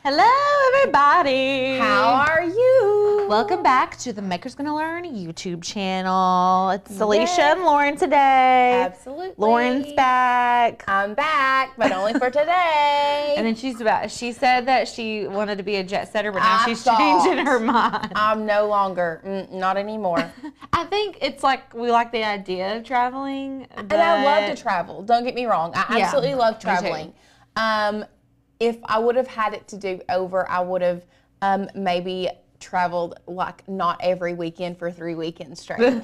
Hello, everybody. How are you? Welcome back to the Maker's Gonna Learn YouTube channel. It's Alicia and Lauren today. Absolutely. Lauren's back. I'm back, but only for today. And then she said that she wanted to be a jet setter, but now she's changing her mind. I'm no longer, not anymore. I think it's like we like the idea of traveling. And I love to travel. Don't get me wrong. I absolutely love traveling. If I would have had it to do over, I would have maybe traveled like not every weekend for 3 weekends straight.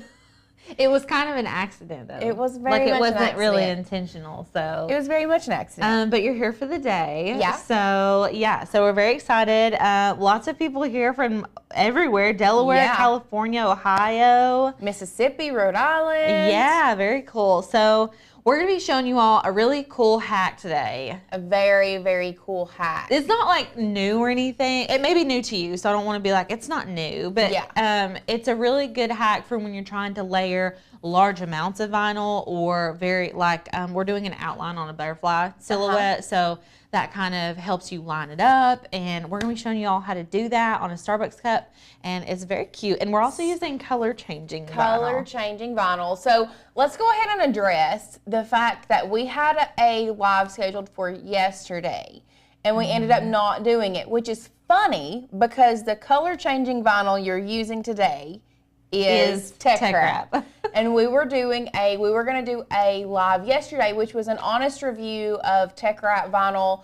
It was kind of an accident, though. It was very much it an wasn't accident. really intentional. So It was very much an accident. but you're here for the day. Yeah. So we're very excited. Lots of people here from everywhere: Delaware, California, Ohio, Mississippi, Rhode Island. Yeah, very cool. So we're going to be showing you all a really cool hack today. A very, very cool hack. It's not like new or anything. It may be new to you, so I don't want to be like, it's not new. But it's a really good hack for when you're trying to layer large amounts of vinyl or very, like, we're doing an outline on a butterfly silhouette. So that kind of helps you line it up. And we're going to be showing you all how to do that on a Starbucks cup. And it's very cute. And we're also using color changing vinyl. So let's go ahead and address the fact that we had a live scheduled for yesterday and we ended up not doing it, which is funny because the color changing vinyl you're using today is tech crap. And we were going to do a live yesterday, which was an honest review of tech crap vinyl.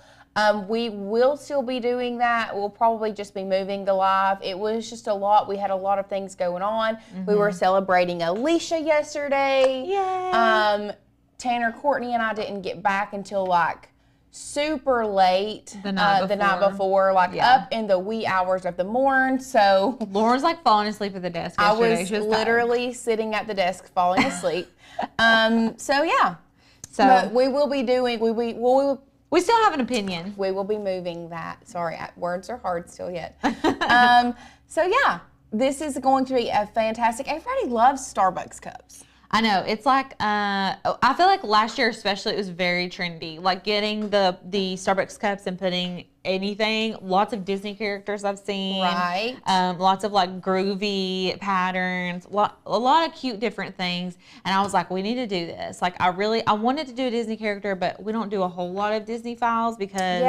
We will still be doing that. We'll probably just be moving the live. It was just a lot. We had a lot of things going on. We were celebrating Alicia yesterday. Yay. Tanner, Courtney, and I didn't get back until like super late the night before, like up in the wee hours of the morn. So Lauren's like falling asleep at the desk yesterday. I was literally sitting at the desk falling asleep. So but we will be doing, we still have an opinion. We will be moving that. Sorry, words are hard still yet. This is going to be a fantastic, everybody loves Starbucks cups. I know. It's like, I feel like last year especially it was very trendy. Like getting the Starbucks cups and putting anything, lots of Disney characters I've seen. Right. Lots of like groovy patterns, a lot of cute different things. And I was like, we need to do this. Like I wanted to do a Disney character, but we don't do a whole lot of Disney files because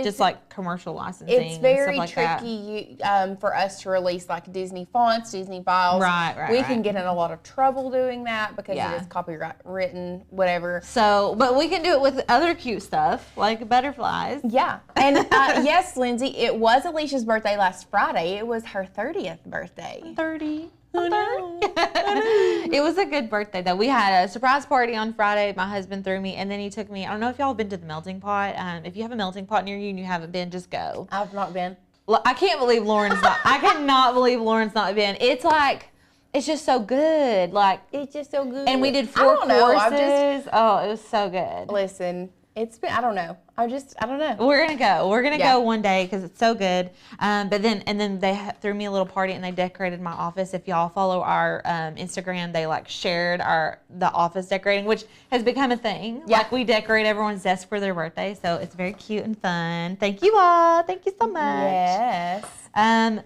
just like commercial licensing. It's very and stuff like tricky for us to release like Disney fonts, Disney files. Right. We can get in a lot of trouble doing that because it is copyright written, whatever. So, but we can do it with other cute stuff like butterflies. Yeah. And yes, Lindsay, it was Alicia's birthday last Friday. It was her 30th birthday. 30. It was a good birthday though. We had a surprise party on Friday. My husband threw me, and then he took me. I don't know if y'all have been to the melting pot. If you have a melting pot near you and you haven't been, just go. I've not been. I can't believe Lauren's not. I cannot believe Lauren's not been. It's like, it's just so good. Like it's just so good. And we did 4 courses. Oh, it was so good. Listen, it's been. I don't know. I don't know. We're gonna go. We're gonna go one day because it's so good. But then they threw me a little party and they decorated my office. If y'all follow our Instagram, they like shared the office decorating, which has become a thing. Yeah. Like we decorate everyone's desk for their birthday, so it's very cute and fun. Thank you all. Thank you so much. Yes.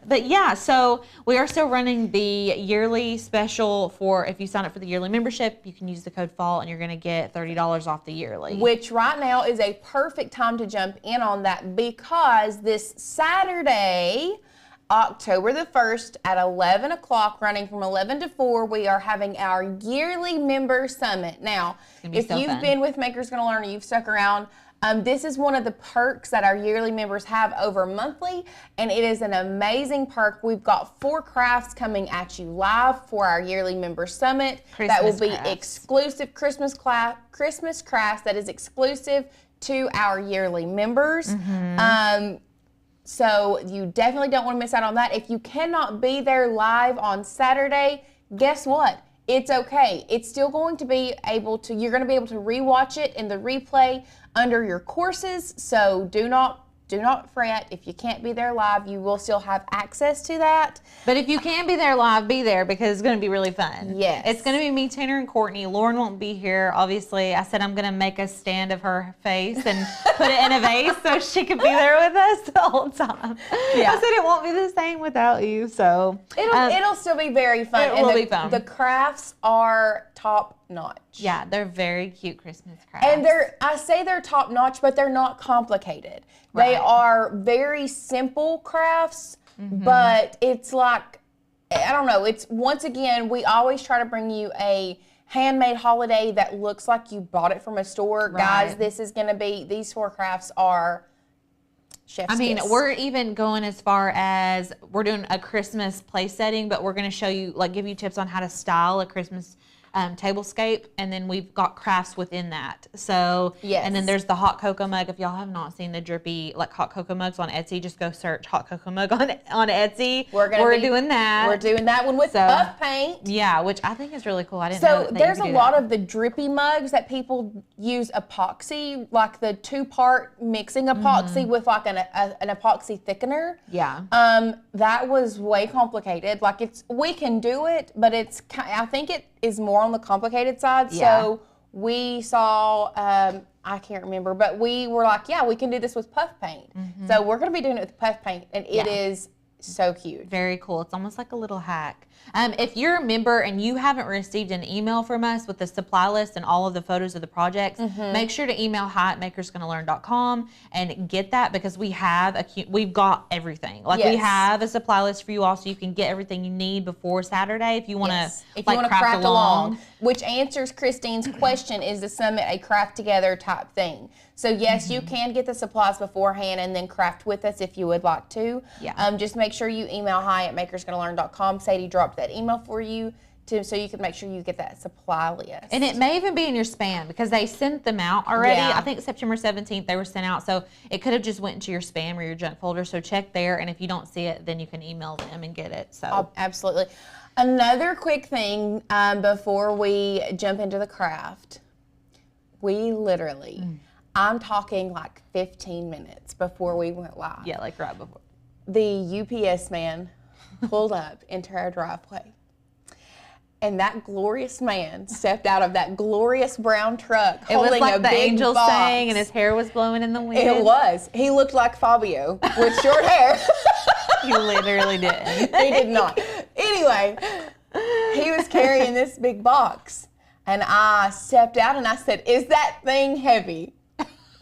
But yeah, so we are still running the yearly special for if you sign up for the yearly membership, you can use the code FALL and you're gonna get $30 off the yearly. Which right now is a perfect time to jump in on that because this Saturday, October the 1st at 11 o'clock, running from 11 to 4, we are having our yearly member summit. Now, if you've been with Maker's Gonna Learn or you've stuck around, this is one of the perks that our yearly members have over monthly, and it is an amazing perk. We've got 4 crafts coming at you live for our yearly member summit. That will be exclusive Christmas crafts that is exclusive to our yearly members. So you definitely don't want to miss out on that. If you cannot be there live on Saturday, guess what? It's okay. It's still going to be you're going to be able to rewatch it in the replay under your courses. So do not do not fret. If you can't be there live, you will still have access to that. But if you can be there live, be there, because it's going to be really fun. Yes. It's going to be me, Tanner, and Courtney. Lauren won't be here. Obviously, I said I'm going to make a stand of her face and put it in a vase so she can be there with us the whole time. Yeah. I said it won't be the same without you. So it'll still be very fun. It will be fun. The crafts are top notch. Yeah, they're very cute Christmas crafts. And I say they're top notch, but they're not complicated. Right. They are very simple crafts, but it's like, I don't know, it's, once again, we always try to bring you a handmade holiday that looks like you bought it from a store. Right. Guys, this is going to be, these 4 crafts are chef's kiss. We're even going as far as, we're doing a Christmas place setting, but we're going to show you, like, give you tips on how to style a Christmas tablescape, and then we've got crafts within that. So, yes. And then there's the hot cocoa mug. If y'all have not seen the drippy, like, hot cocoa mugs on Etsy, just go search hot cocoa mug on Etsy. We're doing that. We're doing that one with puff paint. Yeah, which I think is really cool. I didn't know that there's a lot of the drippy mugs that people use epoxy, like the 2-part mixing epoxy with like an epoxy thickener. Yeah. That was way complicated. Like, we can do it, but I think it is more on the complicated side. Yeah. So we saw, I can't remember, but we were like, yeah, we can do this with puff paint. So we're going to be doing it with puff paint, and it is so cute. Very cool. It's almost like a little hack. If you're a member and you haven't received an email from us with the supply list and all of the photos of the projects, make sure to email hi@makersgonnalearn.com and get that, because we've got everything. Like, we have a supply list for you all, so you can get everything you need before Saturday if you want to craft along. Which answers Christine's question, is the summit a craft together type thing? So yes, you can get the supplies beforehand and then craft with us if you would like to. Yeah. Just make sure you email hi@makersgonnalearn.com. Sadie dropped that email for you so you can make sure you get that supply list. And it may even be in your spam, because they sent them out already. Yeah. I think September 17th they were sent out, so it could have just went into your spam or your junk folder. So check there, and if you don't see it, then you can email them and get it. So absolutely. Another quick thing before we jump into the craft, we literally, I'm talking like 15 minutes before we went live. Yeah, like right before. The UPS man pulled up into our driveway, and that glorious man stepped out of that glorious brown truck holding like a big angel box. Sang, and his hair was blowing in the wind. It was. He looked like Fabio with short hair. He literally did. He did not. Anyway, he was carrying this big box, and I stepped out and I said, "Is that thing heavy?"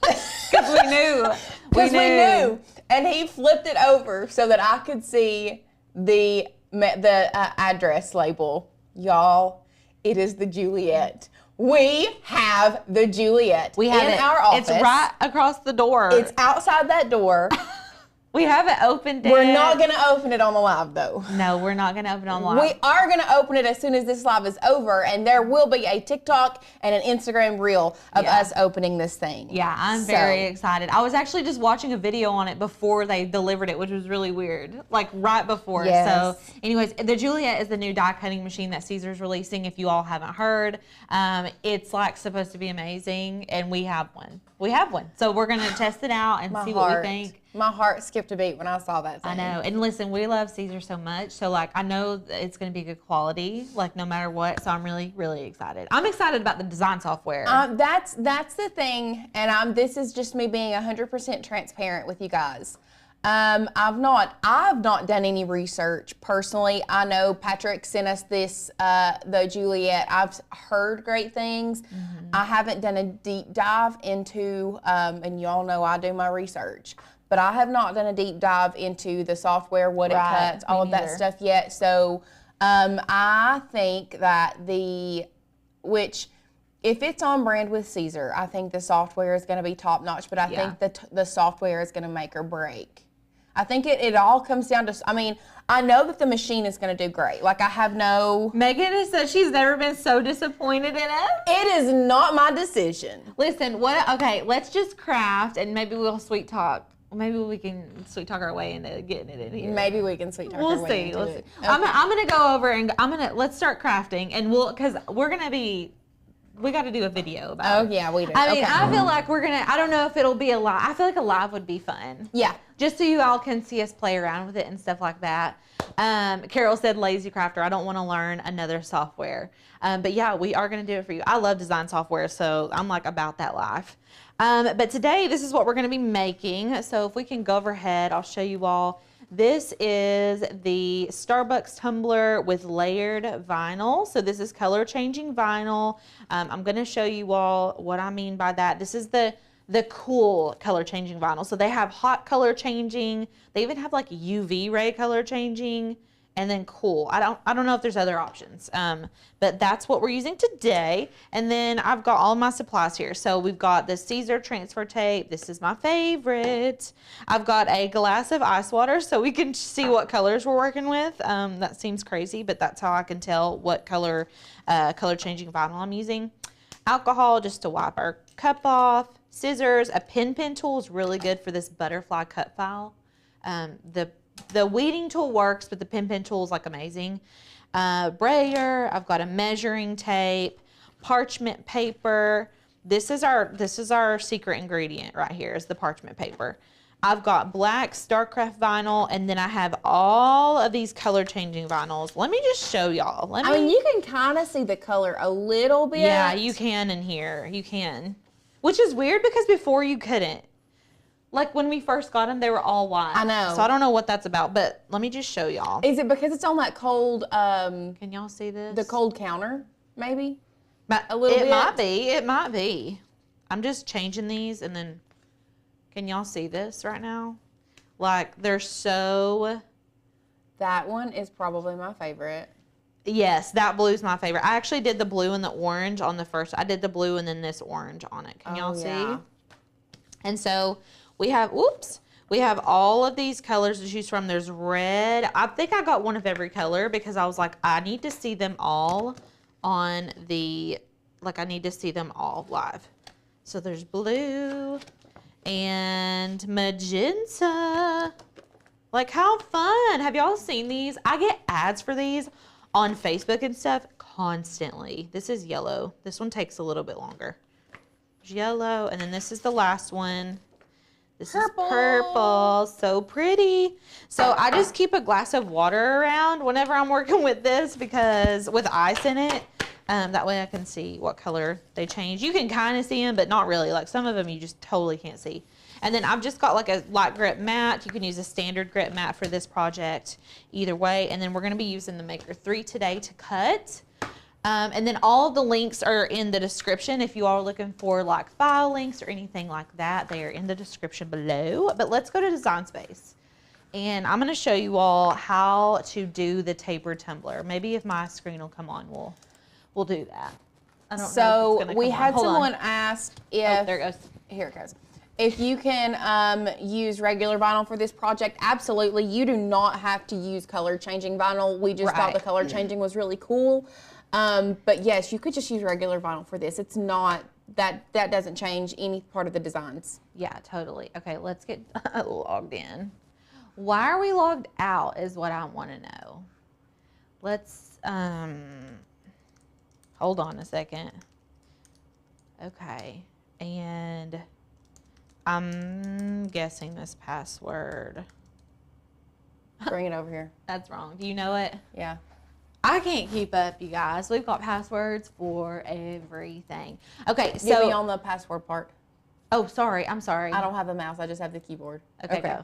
Because we knew. Because we knew. And he flipped it over so that I could see the address label. Y'all, it is the Juliet. We have the Juliet in our office. It's right across the door. It's outside that door. We haven't opened it. We're not going to open it on the live, though. No, we're not going to open it on the live. We are going to open it as soon as this live is over, and there will be a TikTok and an Instagram reel of us opening this thing. Yeah, I'm very excited. I was actually just watching a video on it before they delivered it, which was really weird, like right before. Yes. So anyways, the Juliet is the new die cutting machine that Caesar's releasing, if you all haven't heard. It's like supposed to be amazing, and we have one. We have one. So we're going to test it out and see what we think. My heart skipped a beat when I saw that thing. I know. And listen, we love Caesar so much. So, like, I know that it's going to be good quality, like, no matter what. So I'm really, really excited. I'm excited about the design software. That's the thing. And this is just me being 100% transparent with you guys. I've not done any research personally. I know Patrick sent us this, the Juliet. I've heard great things. I haven't done a deep dive into, and y'all know I do my research, but I have not done a deep dive into the software, what it cuts, all of that stuff yet. So, I think that if it's on brand with Caesar, I think the software is going to be top notch, but I think the software is going to make or break. I think it all comes down to, I mean, I know that the machine is going to do great. Like, I have no... Megan has said she's never been so disappointed in it. It is not my decision. Listen, okay, let's just craft, and maybe we'll sweet talk. Maybe we can sweet talk our way into getting it in here. Maybe we can sweet talk our way into it. Okay. I'm going to go over and let's start crafting, and because we're going to be we got to do a video about it. Oh yeah, we do. I mean, okay. I feel like we're gonna. I don't know if it'll be a live. I feel like a live would be fun. Yeah. Just so you all can see us play around with it and stuff like that. Carol said, "Lazy crafter. I don't want to learn another software." But yeah, we are gonna do it for you. I love design software, so I'm like about that life. But today, this is what we're gonna be making. So if we can go overhead, I'll show you all. This is the Starbucks tumbler with layered vinyl. So this is color changing vinyl. I'm going to show you all what I mean by that. This is the cool color changing vinyl. So they have hot color changing. They even have like UV ray color changing, and then cool. I don't know if there's other options, but that's what we're using today. And then I've got all my supplies here. So we've got the Caesar transfer tape. This is my favorite. I've got a glass of ice water so we can see what colors we're working with. That seems crazy, but that's how I can tell what color changing vinyl I'm using. Alcohol just to wipe our cup off. Scissors. A pen tool is really good for this butterfly cut file. The weeding tool works, but the pen tool is like amazing. Brayer. I've got a measuring tape, parchment paper. This is our secret ingredient right here is the parchment paper. I've got black StarCraft vinyl, and then I have all of these color changing vinyls. Let me just show y'all. I mean, you can kind of see the color a little bit. Yeah, you can in here. You can. Which is weird because before you couldn't. Like when we first got them, they were all white. I know. So I don't know what that's about, but let me just show y'all. Is it because it's on that cold, Can y'all see this? the cold counter, maybe? A little bit? It might be. I'm just changing these and then, can y'all see this right now? Like they're so. That one is probably my favorite. Yes, that blue's my favorite. I actually did the blue and the orange on the first. I did the blue and then this orange on it. Can y'all see? And so we have all of these colors to choose from. There's red. I think I got one of every color because I was like, I need to see them all on the, I need to see them all live. So there's blue and magenta. Like, how fun. Have y'all seen these? I get ads for these on Facebook and stuff constantly. This is yellow. This one takes a little bit longer. There's yellow, and then this is the last one. This purple. is purple. So pretty. So I just keep a glass of water around whenever I'm working with this because with ice in it, that way I can see what color they change. You can kind of see them, but not really. Like some of them you just totally can't see. And then I've just got like a light grit mat. You can use a standard grit mat for this project either way. And then we're going to be using the Maker 3 today to cut. And then all of the links are in the description. If you are looking for like file links or anything like that, they are in the description below. But let's go to Design Space. And I'm going to show you all how to do the tapered tumbler. Maybe if my screen will come on, we'll do that. I don't know if it's gonna we come had on. someone ask if... Oh, there it goes. Here it goes. If you can use regular vinyl for this project, absolutely. You do not have to use color changing vinyl. We just thought the color changing was really cool. But yes, you could just use regular vinyl for this. It's not, that doesn't change any part of the designs. Yeah, totally. Okay, let's get logged in. Why are we logged out is what I want to know. Let's, hold on a second. Okay, and I'm guessing this password. Bring it over here. That's wrong. Do you know it? Yeah. I can't keep up, you guys. We've got passwords for everything. Okay, so. Get me on the password part. Oh, sorry. I'm sorry. I don't have a mouse. I just have the keyboard. Okay, go.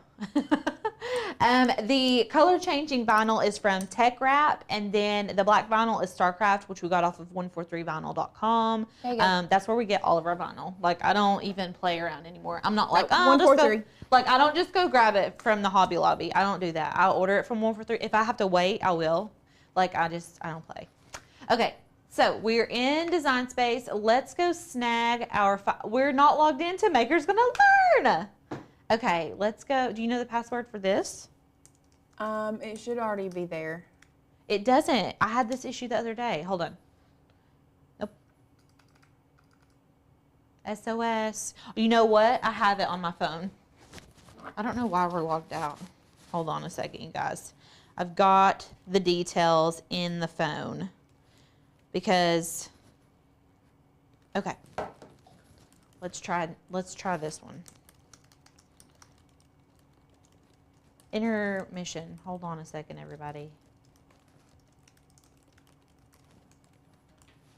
The color changing vinyl is from Tech Wrap, and then the black vinyl is StarCraft, which we got off of 143vinyl.com. There you go. That's where we get all of our vinyl. Like, I don't even play around anymore. I'm not like, Nope, 143. Like, I don't just go grab it from the Hobby Lobby. I don't do that. I'll order it from 143. If I have to wait, I will. Like, I don't play. Okay, so we're in Design Space. Let's go snag our we're not logged into Maker's Gonna Learn. Okay, let's go. Do you know the password for this? It should already be there. It doesn't. I had this issue the other day. Hold on. Nope. SOS. You know what? I have it on my phone. I don't know why we're logged out. Hold on a second, you guys. I've got the details in the phone because Okay. Let's try this one. Intermission. Hold on a second, everybody.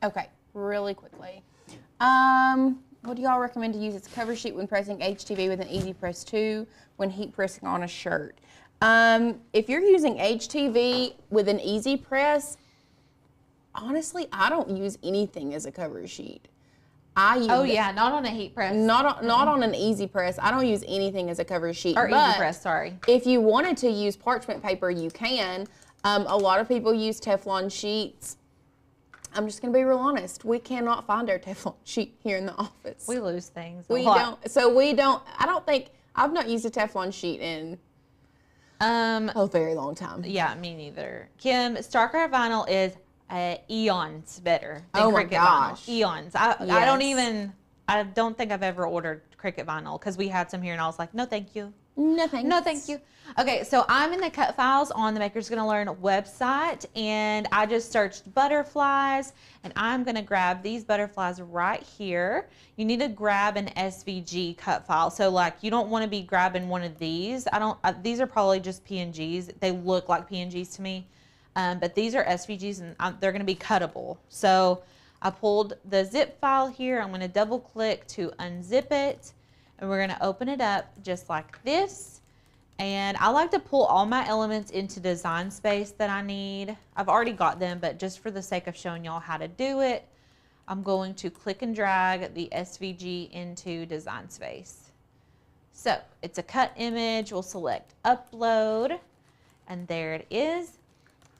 Okay, really quickly. What do y'all recommend to use as a cover sheet when pressing HTV with an Easy Press 2 when heat pressing on a shirt? If you're using HTV with an Easy Press, honestly, I don't use anything as a cover sheet. Not on a heat press. Not on an Easy Press. I don't use anything as a cover sheet. Or Easy Press, sorry. If you wanted to use parchment paper, you can. A lot of people use Teflon sheets. I'm just going to be real honest. We cannot find our Teflon sheet here in the office. We lose things. We don't. So we don't. I don't think I've not used a Teflon sheet in a very long time. Yeah, me neither. Kim, Starcraft vinyl is eons better than oh my Cricut gosh. vinyl. Eons. I don't think I've ever ordered Cricut vinyl because we had some here and I was like, no, thank you. No, thanks. No, thank you. Okay, so I'm in the Cut Files on the Maker's Gonna Learn website, and I just searched butterflies, and I'm gonna grab these butterflies right here. You need to grab an SVG cut file. So like, you don't wanna be grabbing one of these. These are probably just PNGs. They look like PNGs to me, but these are SVGs, and they're gonna be cuttable. So I pulled the zip file here. I'm gonna double click to unzip it. And we're gonna open it up just like this. And I like to pull all my elements into design space that I need. I've already got them, but just for the sake of showing y'all how to do it, I'm going to click and drag the SVG into design space. So it's a cut image. We'll select upload, and there it is.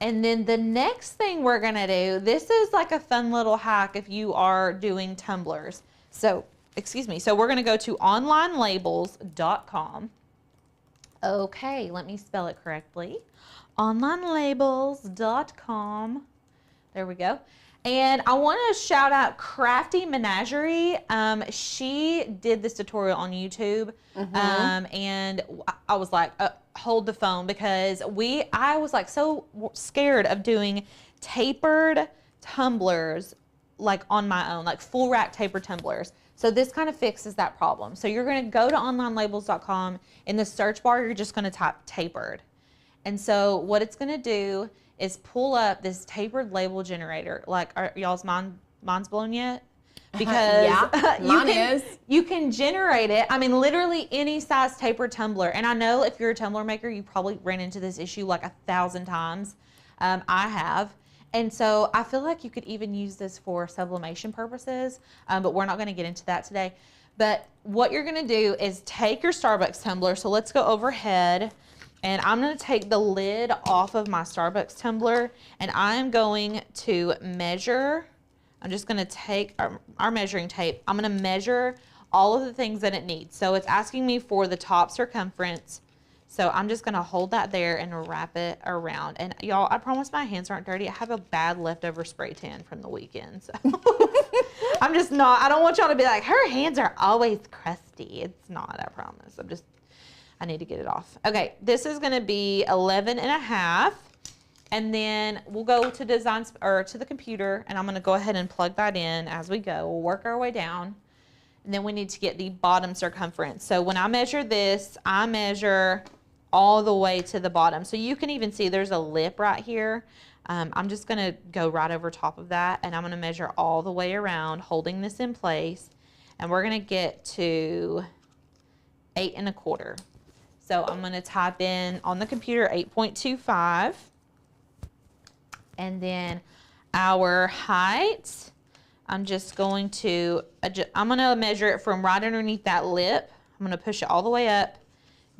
And then the next thing we're gonna do, this is like a fun little hack if you are doing tumblers. So we're gonna go to onlinelabels.com. Okay, let me spell it correctly. Onlinelabels.com. There we go. And I want to shout out Crafty Menagerie. She did this tutorial on YouTube. And I was like, hold the phone, because I was like so scared of doing tapered tumblers like on my own, like full rack tapered tumblers. So this kind of fixes that problem. So you're gonna go to onlinelabels.com. In the search bar, you're just gonna type tapered. And so what it's gonna do is pull up this tapered label generator. Like, are y'all's mind's blown yet? Because yeah, mine is. You can generate it. I mean, literally any size tapered tumbler. And I know if you're a tumbler maker, you probably ran into this issue like 1,000 times. I have. And so I feel like you could even use this for sublimation purposes, but we're not going to get into that today. But what you're going to do is take your Starbucks tumbler. So let's go overhead, and I'm going to take the lid off of my Starbucks tumbler, and I'm going to measure. I'm just going to take our measuring tape. I'm going to measure all of the things that it needs. So it's asking me for the top circumference. So I'm just gonna hold that there and wrap it around. And y'all, I promise my hands aren't dirty. I have a bad leftover spray tan from the weekend. So I'm just not, I don't want y'all to be like, her hands are always crusty. It's not, I promise. I need to get it off. Okay, this is gonna be 11.5. And then we'll go to to the computer, and I'm gonna go ahead and plug that in as we go. We'll work our way down. And then we need to get the bottom circumference. So when I measure this, I measure all the way to the bottom. So you can even see there's a lip right here. I'm just gonna go right over top of that, and I'm gonna measure all the way around, holding this in place. And we're gonna get to 8.25. So I'm gonna type in on the computer 8.25. And then our height, I'm just going to, I'm gonna measure it from right underneath that lip. I'm gonna push it all the way up,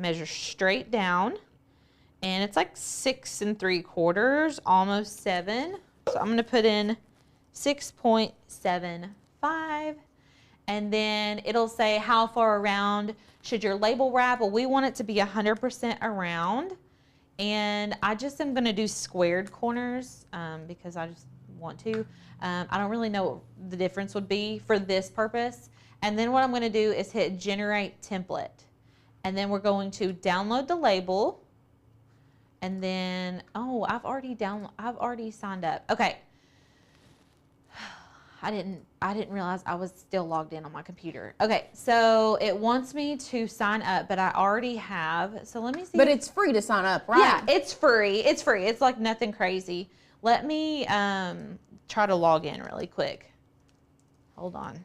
measure straight down, and it's like 6 3/4, almost 7. So I'm gonna put in 6.75, and then it'll say how far around should your label wrap. Well, we want it to be 100% around, and I just am gonna do squared corners because I just want to. I don't really know what the difference would be for this purpose. And then what I'm gonna do is hit generate template. And then we're going to download the label. And then, oh, I've already signed up. Okay. I didn't realize I was still logged in on my computer. Okay, so it wants me to sign up, but I already have. So let me see. But it's free to sign up, right? Yeah, it's free. It's free. It's like nothing crazy. Let me try to log in really quick. Hold on.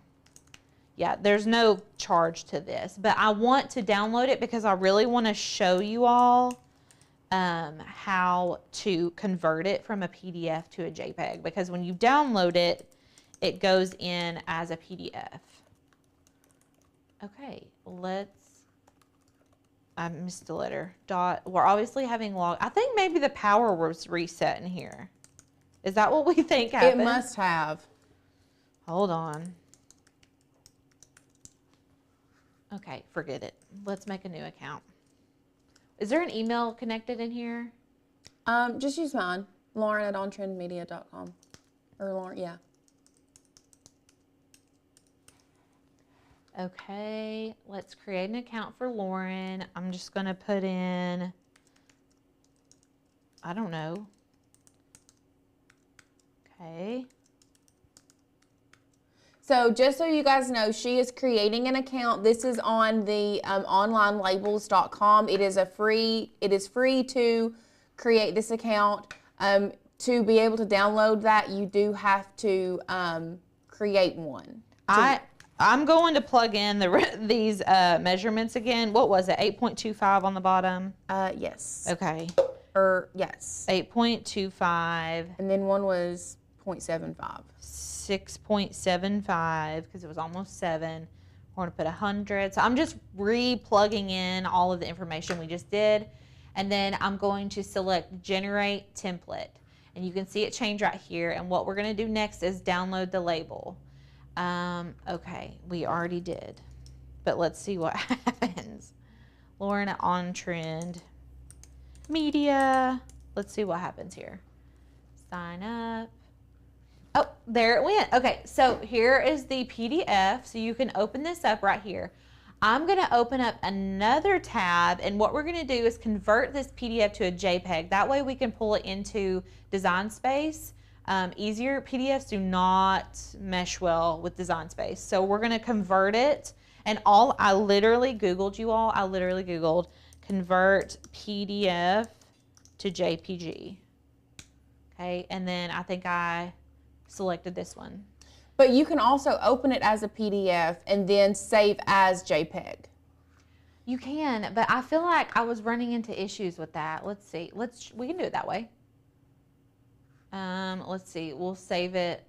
Yeah, there's no charge to this, but I want to download it because I really want to show you all how to convert it from a PDF to a JPEG, because when you download it, it goes in as a PDF. Okay, I missed a letter. We're obviously having I think maybe the power was reset in here. Is that what we think happened? It must have. Hold on. Okay, forget it. Let's make a new account. Is there an email connected in here? Just use mine, Lauren@ontrendmedia.com. Or Lauren, yeah. Okay, let's create an account for Lauren. I'm just going to put in, I don't know. Okay. So just so you guys know, she is creating an account. This is on the onlinelabels.com. It is free to create this account. To be able to download that, you do have to create one. I'm going to plug in these measurements again. What was it? 8.25 on the bottom? Yes. Okay. Yes. 8.25. And then one was 0.75. 6.75 because it was almost 7. We're going to put 100. So I'm just re-plugging in all of the information we just did. And then I'm going to select Generate Template. And you can see it change right here. And what we're going to do next is download the label. Okay, we already did. But let's see what happens. Lauren on Trend Media. Let's see what happens here. Sign up. Oh, there it went. Okay, so here is the PDF. So you can open this up right here. I'm going to open up another tab, and what we're going to do is convert this PDF to a JPEG. That way we can pull it into Design Space easier. PDFs do not mesh well with Design Space. So we're going to convert it, and I literally Googled, you all. I literally Googled convert PDF to JPG. Okay, and then I think I selected this one. But you can also open it as a PDF and then save as JPEG. You can, but I feel like I was running into issues with that. Let's see. We can do it that way. Let's see. We'll save it.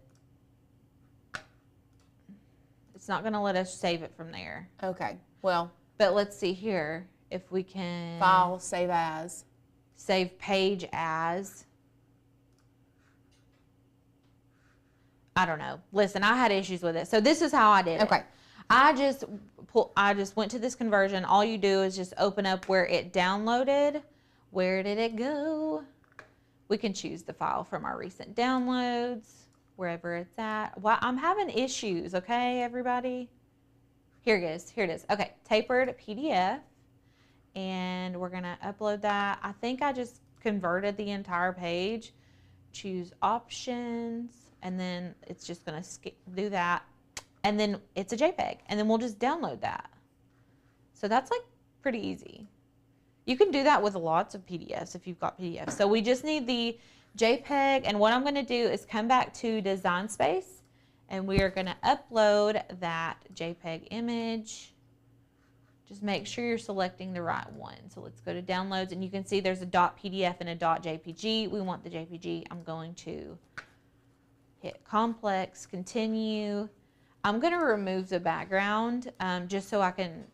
It's not going to let us save it from there. Okay. Well. But let's see here if we can. File, save as. Save page as. I don't know. Listen, I had issues with it. So this is how I did it. Okay. I just went to this conversion. All you do is just open up where it downloaded. Where did it go? We can choose the file from our recent downloads, wherever it's at. Well, I'm having issues, okay, everybody? Here it is. Here it is. Okay, tapered PDF. And we're going to upload that. I think I just converted the entire page. Choose options. And then it's just going to do that. And then it's a JPEG. And then we'll just download that. So that's like pretty easy. You can do that with lots of PDFs if you've got PDFs. So we just need the JPEG. And what I'm going to do is come back to Design Space. And we are going to upload that JPEG image. Just make sure you're selecting the right one. So let's go to Downloads. And you can see there's a .pdf and a .jpg. We want the JPG. I'm going to hit complex, continue. I'm going to remove the background just so I can,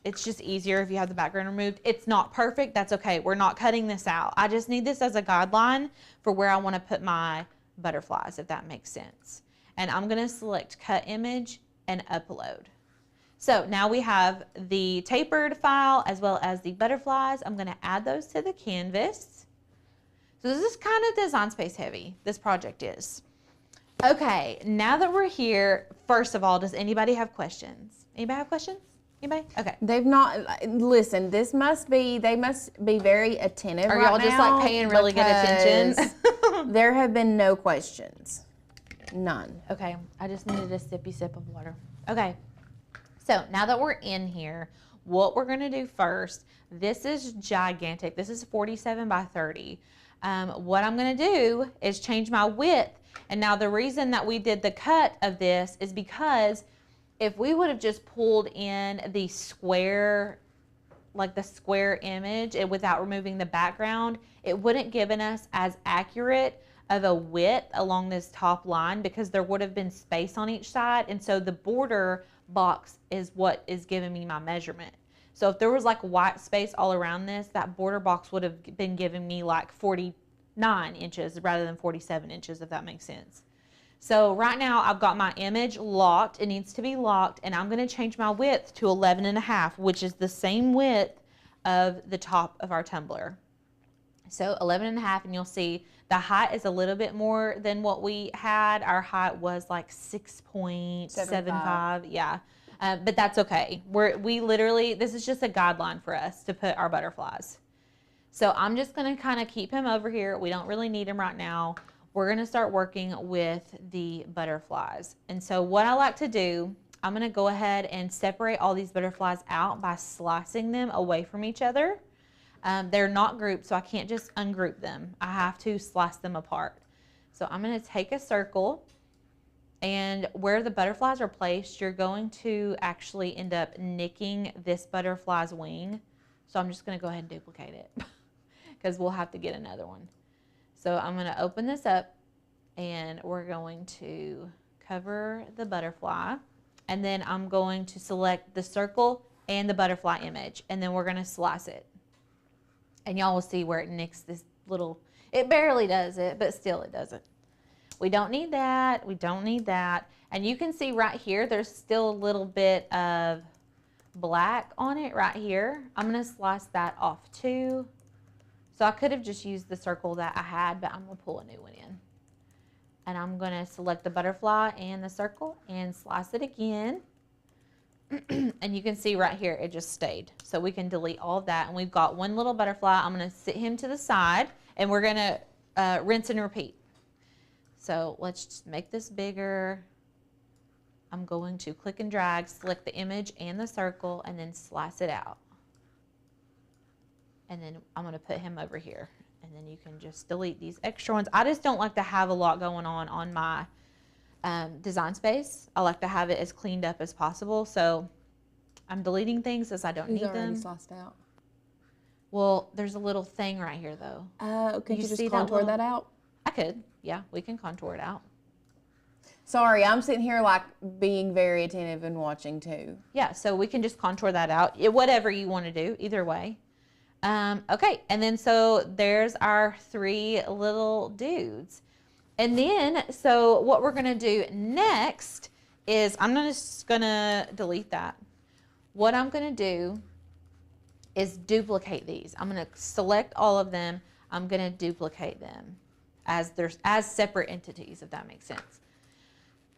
it's just easier if you have the background removed. It's not perfect. That's okay. We're not cutting this out. I just need this as a guideline for where I want to put my butterflies, if that makes sense. And I'm going to select cut image and upload. So now we have the tapered file as well as the butterflies. I'm going to add those to the canvas. So this is kind of Design Space heavy. This project is. Okay, now that we're here, first of all, does anybody have questions? Anybody have questions? Anybody? Okay. They've not, listen, they must be very attentive right now. Are y'all just like paying really good attention? There have been no questions. None. Okay, I just needed a sippy sip of water. Okay, so now that we're in here, what we're gonna do first, this is gigantic. This is 47 by 30. What I'm gonna do is change my width. And now the reason that we did the cut of this is because if we would have just pulled in the square, like the square image and without removing the background, it wouldn't given us as accurate of a width along this top line because there would have been space on each side. And so the border box is what is giving me my measurement. So if there was like white space all around this, that border box would have been giving me like 49 inches rather than 47 inches, if that makes sense. So right now I've got my image locked. It needs to be locked, and I'm going to change my width to 11.5, which is the same width of the top of our tumbler. So 11.5, and you'll see the height is a little bit more than what we had. Our height was like 6.75. Yeah. But that's okay. We literally, this is just a guideline for us to put our butterflies. So I'm just going to kind of keep him over here. We don't really need him right now. We're going to start working with the butterflies. And so what I like to do, I'm going to go ahead and separate all these butterflies out by slicing them away from each other. They're not grouped, so I can't just ungroup them. I have to slice them apart. So I'm going to take a circle, and where the butterflies are placed, you're going to actually end up nicking this butterfly's wing. So I'm just going to go ahead and duplicate it because we'll have to get another one. So I'm going to open this up, and we're going to cover the butterfly, and then I'm going to select the circle and the butterfly image, and then we're going to slice it. And y'all will see where it nicks this little, it barely does it, but still it doesn't. We don't need that. We don't need that. And you can see right here, there's still a little bit of black on it right here. I'm going to slice that off too. So I could have just used the circle that I had, but I'm going to pull a new one in. And I'm going to select the butterfly and the circle and slice it again. And you can see right here, it just stayed. So we can delete all of that. And we've got one little butterfly. I'm going to sit him to the side, and we're going to rinse and repeat. So let's just make this bigger. I'm going to click and drag, select the image and the circle, and then slice it out. And then I'm going to put him over here. And then you can just delete these extra ones. I just don't like to have a lot going on my design space. I like to have it as cleaned up as possible. So I'm deleting things as I don't need them. These are already sliced out. Well, there's a little thing right here though. Could you just contour that out? I could. Yeah, we can contour it out. Sorry, I'm sitting here like being very attentive and watching too. Yeah, so we can just contour that out. Whatever you want to do, either way. Okay, and then so there's our three little dudes. And then, so what we're going to do next is I'm just going to delete that. What I'm going to do is duplicate these. I'm going to select all of them. I'm going to duplicate them as separate entities, if that makes sense.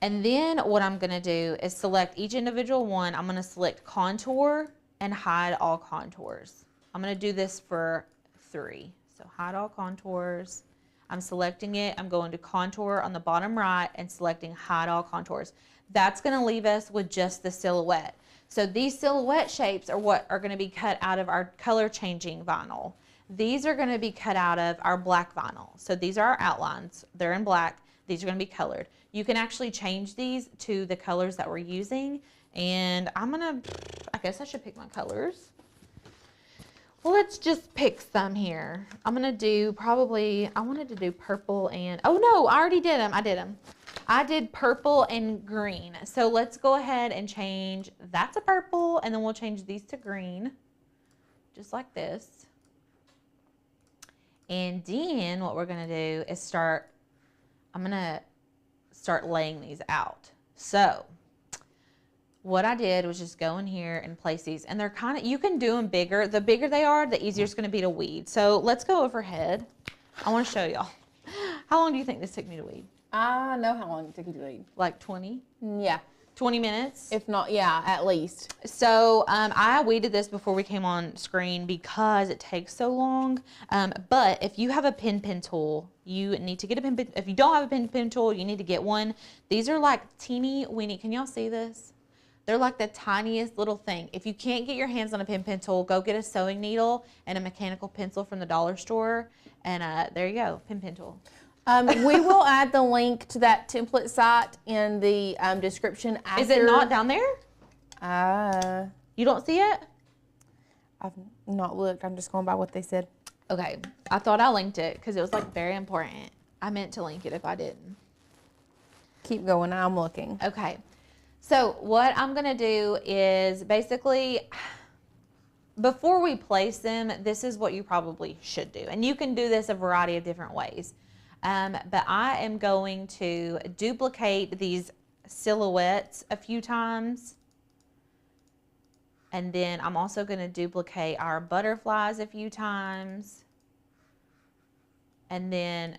And then what I'm going to do is select each individual one. I'm going to select contour and hide all contours. I'm going to do this for 3. So hide all contours. I'm selecting it. I'm going to contour on the bottom right and selecting hide all contours. That's going to leave us with just the silhouette. So these silhouette shapes are what are going to be cut out of our color changing vinyl. These are going to be cut out of our black vinyl. So these are our outlines. They're in black. These are going to be colored. You can actually change these to the colors that we're using. And I guess I should pick my colors. Well, let's just pick some here. I'm going to do I wanted to do purple and, oh no, I already did them. I did them. I did purple and green. So let's go ahead and change, that's a purple, and then we'll change these to green, just like this. And then what we're going to do is I'm going to start laying these out. So what I did was just go in here and place these, and they're kind of, you can do them bigger. The bigger they are, the easier it's going to be to weed. So let's go overhead. I want to show y'all. How long do you think this took me to weed? I know how long it took you to weed. Like 20? Yeah. 20 minutes. If not, yeah, at least. So we did this before we came on screen because it takes so long. But if you have a pen tool, you need to get a pen. If you don't have a pen tool, you need to get one. These are like teeny weeny. Can y'all see this? They're like the tiniest little thing. If you can't get your hands on a pen tool, go get a sewing needle and a mechanical pencil from the dollar store. And there you go, pen tool. We will add the link to that template site in the description after. Is it not down there? You don't see it? I've not looked. I'm just going by what they said. Okay. I thought I linked it because it was like very important. I meant to link it if I didn't. Keep going. I'm looking. Okay. So what I'm going to do is basically, before we place them, this is what you probably should do. And you can do this a variety of different ways. But I am going to duplicate these silhouettes a few times. And then I'm also going to duplicate our butterflies a few times. And then,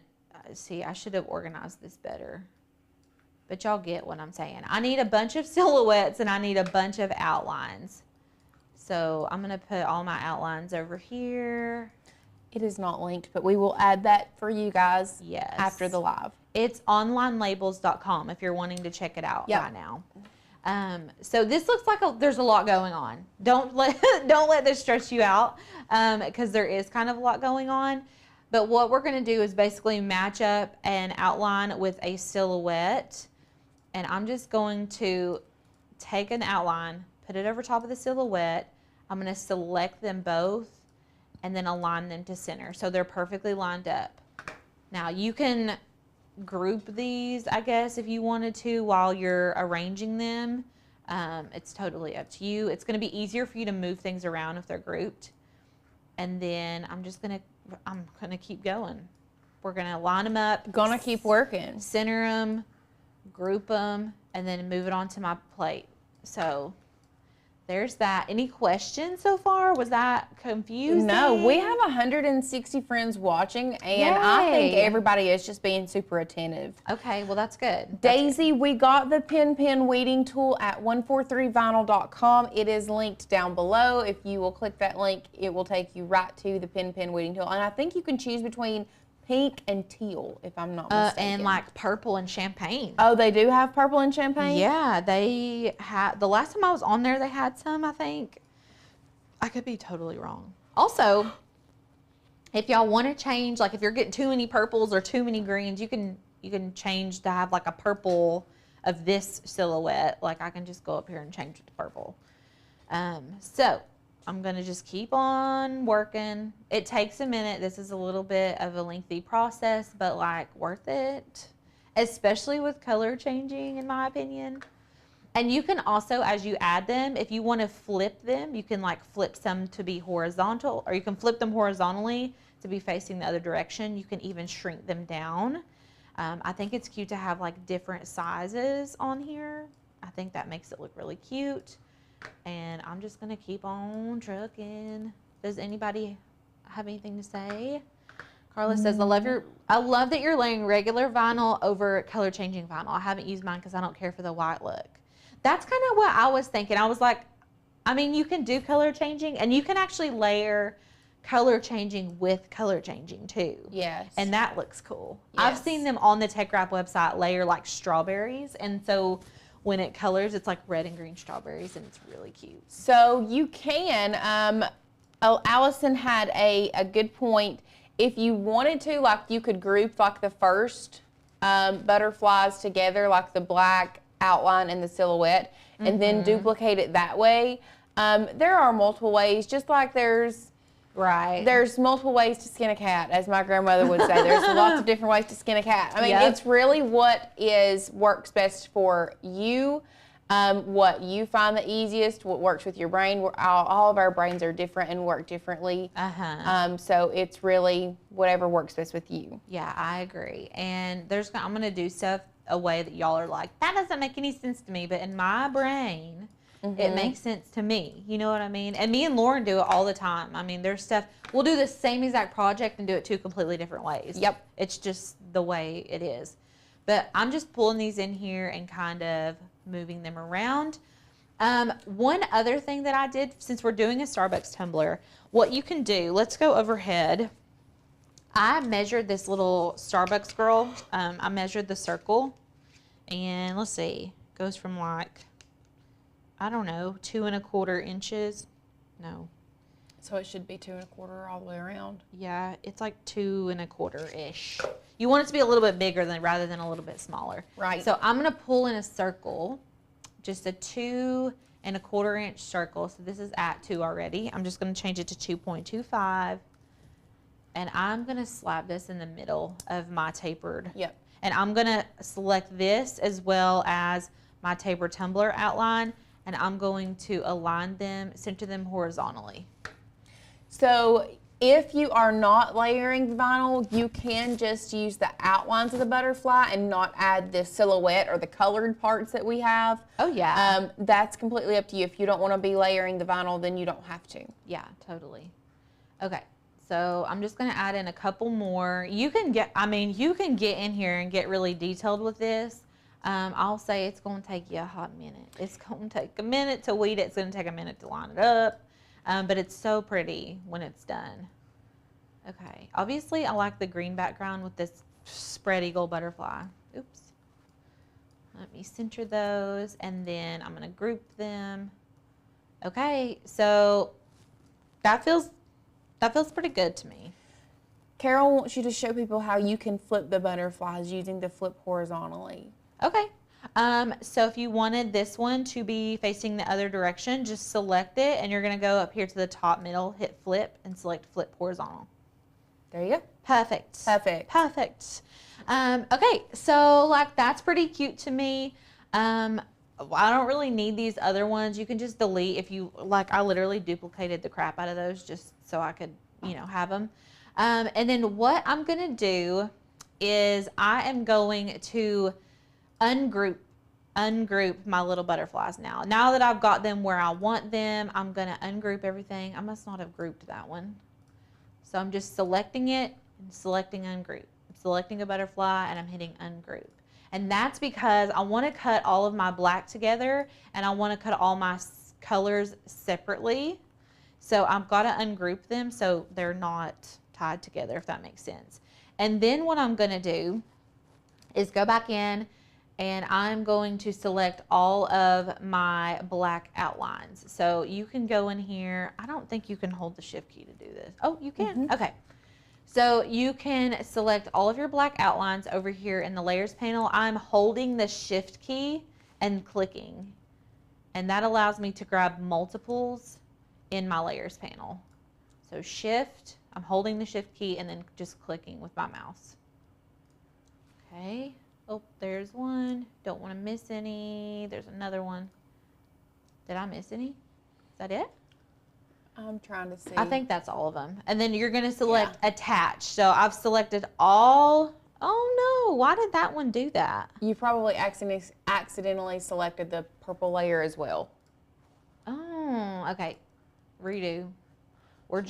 see, I should have organized this better. But y'all get what I'm saying. I need a bunch of silhouettes and I need a bunch of outlines. So I'm going to put all my outlines over here. It is not linked, but we will add that for you guys after the live. It's onlinelabels.com if you're wanting to check it out right now. So this looks like there's a lot going on. Don't let this stress you out because there is kind of a lot going on. But what we're going to do is basically match up an outline with a silhouette. And I'm just going to take an outline, put it over top of the silhouette. I'm going to select them both and then align them to center so they're perfectly lined up. Now you can group these, I guess, if you wanted to while you're arranging them. It's totally up to you. It's going to be easier for you to move things around if they're grouped. And then I'm going to keep going. We're going to line them up. Gonna keep working. Center them, group them, and then move it onto my plate. So there's that. Any questions so far? Was that confusing? No, we have 160 friends watching, and I think everybody is just being super attentive. Okay, well that's good. Daisy, we got the pen weeding tool at 143vinyl.com. It is linked down below. If you will click that link, it will take you right to the pen weeding tool. And I think you can choose between pink and teal, if I'm not mistaken. And like purple and champagne. Oh, they do have purple and champagne? Yeah, they had, the last time I was on there, they had some, I think. I could be totally wrong. Also, if y'all want to change, like if you're getting too many purples or too many greens, you can change to have like a purple of this silhouette. Like I can just go up here and change it to purple. So I'm going to just keep on working. It takes a minute. This is a little bit of a lengthy process, but like worth it, especially with color changing, in my opinion. And you can also, as you add them, if you want to flip them, you can like flip some to be horizontal, or you can flip them horizontally to be facing the other direction. You can even shrink them down. I think it's cute to have like different sizes on here. I think that makes it look really cute. And I'm just going to keep on trucking. Does anybody have anything to say? Carla says, I love that you're laying regular vinyl over color changing vinyl. I haven't used mine because I don't care for the white look. That's kind of what I was thinking. I was like, I mean, you can do color changing and you can actually layer color changing with color changing too. Yes. And that looks cool. Yes. I've seen them on the Tech Wrap website layer like strawberries. And so when it colors, it's like red and green strawberries, and it's really cute. So you can, Allison had a good point. If you wanted to, like you could group like the first butterflies together, like the black outline and the silhouette, and then duplicate it that way. There are multiple ways, just like there's multiple ways to skin a cat, as my grandmother would say. There's lots of different ways to skin a cat. I mean, it's really what works best for you, what you find the easiest, what works with your brain. All of our brains are different and work differently. So it's really whatever works best with you. Yeah, I agree. And I'm going to do stuff a way that y'all are like, that doesn't make any sense to me. But in my brain, it makes sense to me. You know what I mean? And me and Lauren do it all the time. I mean, there's stuff, we'll do the same exact project and do it two completely different ways. Yep. It's just the way it is. But I'm just pulling these in here and kind of moving them around. One other thing that I did, since we're doing a Starbucks tumbler, what you can do, let's go overhead. I measured this little Starbucks girl. I measured the circle, and let's see, goes from like, I don't know, 2 1/4 inches. No. So it should be 2 1/4 all the way around. Yeah, it's like 2 1/4-ish. You want it to be a little bit bigger rather than a little bit smaller. Right. So I'm gonna pull in a circle, just a 2 1/4 inch circle. So this is at 2 already. I'm just gonna change it to 2.25. And I'm gonna slap this in the middle of my tapered. Yep. And I'm gonna select this as well as my tapered tumbler outline, and I'm going to align them, center them horizontally. So if you are not layering vinyl, you can just use the outlines of the butterfly and not add the silhouette or the colored parts that we have. Oh yeah. That's completely up to you. If you don't want to be layering the vinyl, then you don't have to. Yeah, totally. Okay. So I'm just going to add in a couple more. You can get in here and get really detailed with this. I'll say it's going to take you a hot minute. It's going to take a minute to weed it. It's going to take a minute to line it up. But it's so pretty when it's done. Okay. Obviously, I like the green background with this spread eagle butterfly. Oops. Let me center those, and then I'm going to group them. Okay. So that feels pretty good to me. Carol wants you to show people how you can flip the butterflies using the flip horizontally. Okay. So if you wanted this one to be facing the other direction, just select it, and you're going to go up here to the top middle, hit flip, and select flip horizontal. There you go. Perfect. Perfect. Perfect. Okay, so like that's pretty cute to me. I don't really need these other ones. You can just delete if you like. I literally duplicated the crap out of those just so I could, have them. And then what I'm gonna do is I am going to ungroup my little butterflies now. Now that I've got them where I want them, I'm gonna ungroup everything. I must not have grouped that one. So I'm just selecting it and selecting ungroup. I'm selecting a butterfly and I'm hitting ungroup. And that's because I want to cut all of my black together and I want to cut all my colors separately. So I've got to ungroup them so they're not tied together, if that makes sense. And then what I'm going to do is go back in and I'm going to select all of my black outlines. So you can go in here. I don't think you can hold the shift key to do this. Oh, you can. Okay. So you can select all of your black outlines over here in the layers panel. I'm holding the shift key and clicking, and that allows me to grab multiples in my layers panel. So shift, I'm holding the shift key and then just clicking with my mouse. Okay. Oh, there's one. Don't want to miss any. There's another one. Did I miss any? Is that it? I'm trying to see. I think that's all of them. And then you're going to select attach. So I've selected all. Oh no, why did that one do that? You probably accidentally selected the purple layer as well. Oh, okay. Redo. We're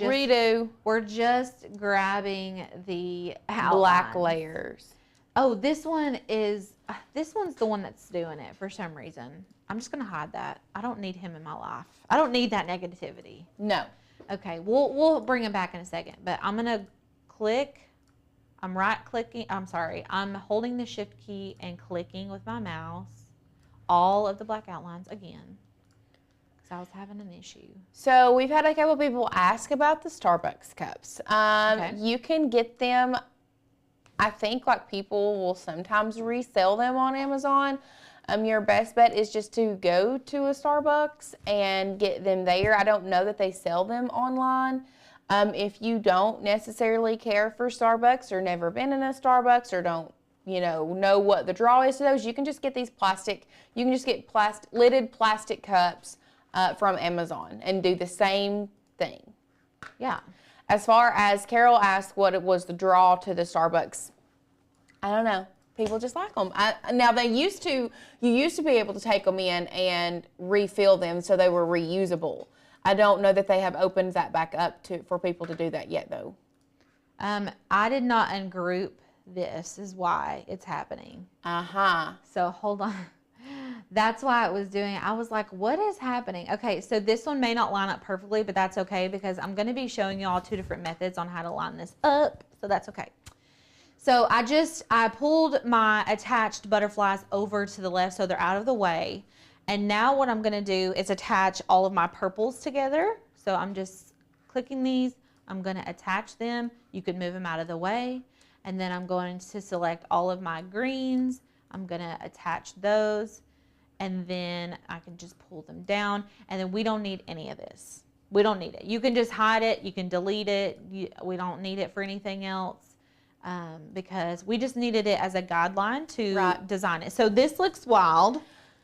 just grabbing the black layers. Oh, this one's the one that's doing it for some reason. I'm just going to hide that. I don't need him in my life. I don't need that negativity. No. Okay, we'll bring him back in a second, but I'm going to click. I'm right-clicking. I'm sorry. I'm holding the shift key and clicking with my mouse all of the black outlines again because I was having an issue. So we've had a couple people ask about the Starbucks cups. Okay. You can get them. I think like people will sometimes resell them on Amazon. Your best bet is just to go to a Starbucks and get them there. I don't know that they sell them online. If you don't necessarily care for Starbucks or never been in a Starbucks or don't, know what the draw is to those, you can just get these lidded plastic cups from Amazon and do the same thing. Yeah. As far as Carol asked what it was the draw to the Starbucks, I don't know. People just like them. Now you used to be able to take them in and refill them so they were reusable. I don't know that they have opened that back up for people to do that yet though. I did not ungroup this is why it's happening. Uh-huh. So hold on. That's why I was doing it. I was like, what is happening? Okay, so this one may not line up perfectly, but that's okay because I'm going to be showing you all 2 different methods on how to line this up. So that's okay. So I pulled my attached butterflies over to the left so they're out of the way. And now what I'm going to do is attach all of my purples together. So I'm just clicking these. I'm going to attach them. You can move them out of the way. And then I'm going to select all of my greens. I'm going to attach those. And then I can just pull them down. And then we don't need any of this. We don't need it. You can just hide it. You can delete it. We don't need it for anything else because we just needed it as a guideline to design it. So this looks wild.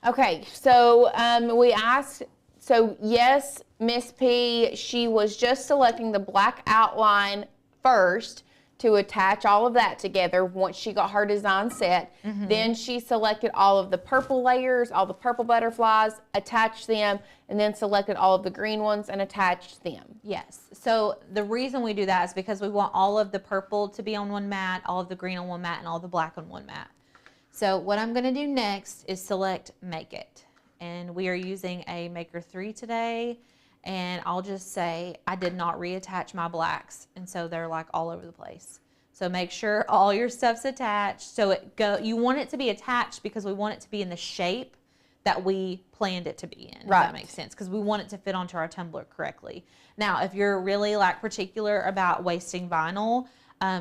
Okay, so we asked, so yes, Miss P, she was just selecting the black outline first to attach all of that together once she got her design set. Then she selected all of the purple layers, all the purple butterflies, attached them, and then selected all of the green ones and attached them. Yes. So the reason we do that is because we want all of the purple to be on one mat, all of the green on one mat, and all the black on one mat. So what I'm going to do next is select Make It. And we are using a Maker 3 today. And I'll just say I did not reattach my blacks, and so they're like all over the place. So make sure all your stuff's attached. So you want it to be attached because we want it to be in the shape that we planned it to be in. If that makes sense, because we want it to fit onto our tumbler correctly. Now, if you're really like particular about wasting vinyl,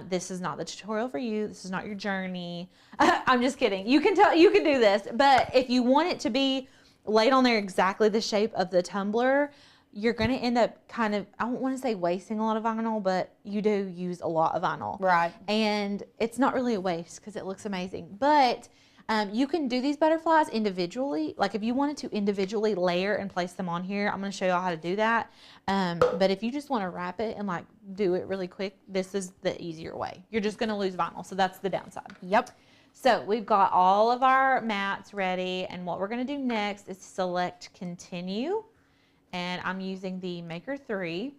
this is not the tutorial for you. This is not your journey. I'm just kidding. You can do this, but if you want it to be laid on there exactly the shape of the tumbler, you're going to end up kind of, I don't want to say wasting a lot of vinyl, but you do use a lot of vinyl. Right. And it's not really a waste because it looks amazing. But you can do these butterflies individually. Like if you wanted to individually layer and place them on here, I'm going to show you all how to do that. But if you just want to wrap it and like do it really quick, this is the easier way. You're just going to lose vinyl. So that's the downside. Yep. So we've got all of our mats ready. And what we're going to do next is select Continue. And I'm using the Maker 3.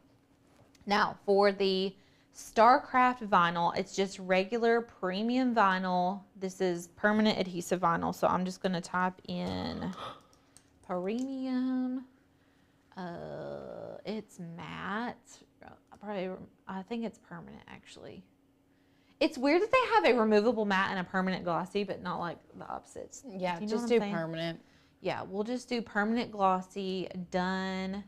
Now, for the StarCraft vinyl, it's just regular premium vinyl. This is permanent adhesive vinyl, so I'm just going to type in premium. It's matte. I think it's permanent, actually. It's weird that they have a removable matte and a permanent glossy, but not like the opposites. Yeah, just do permanent. Yeah, we'll just do permanent glossy, done,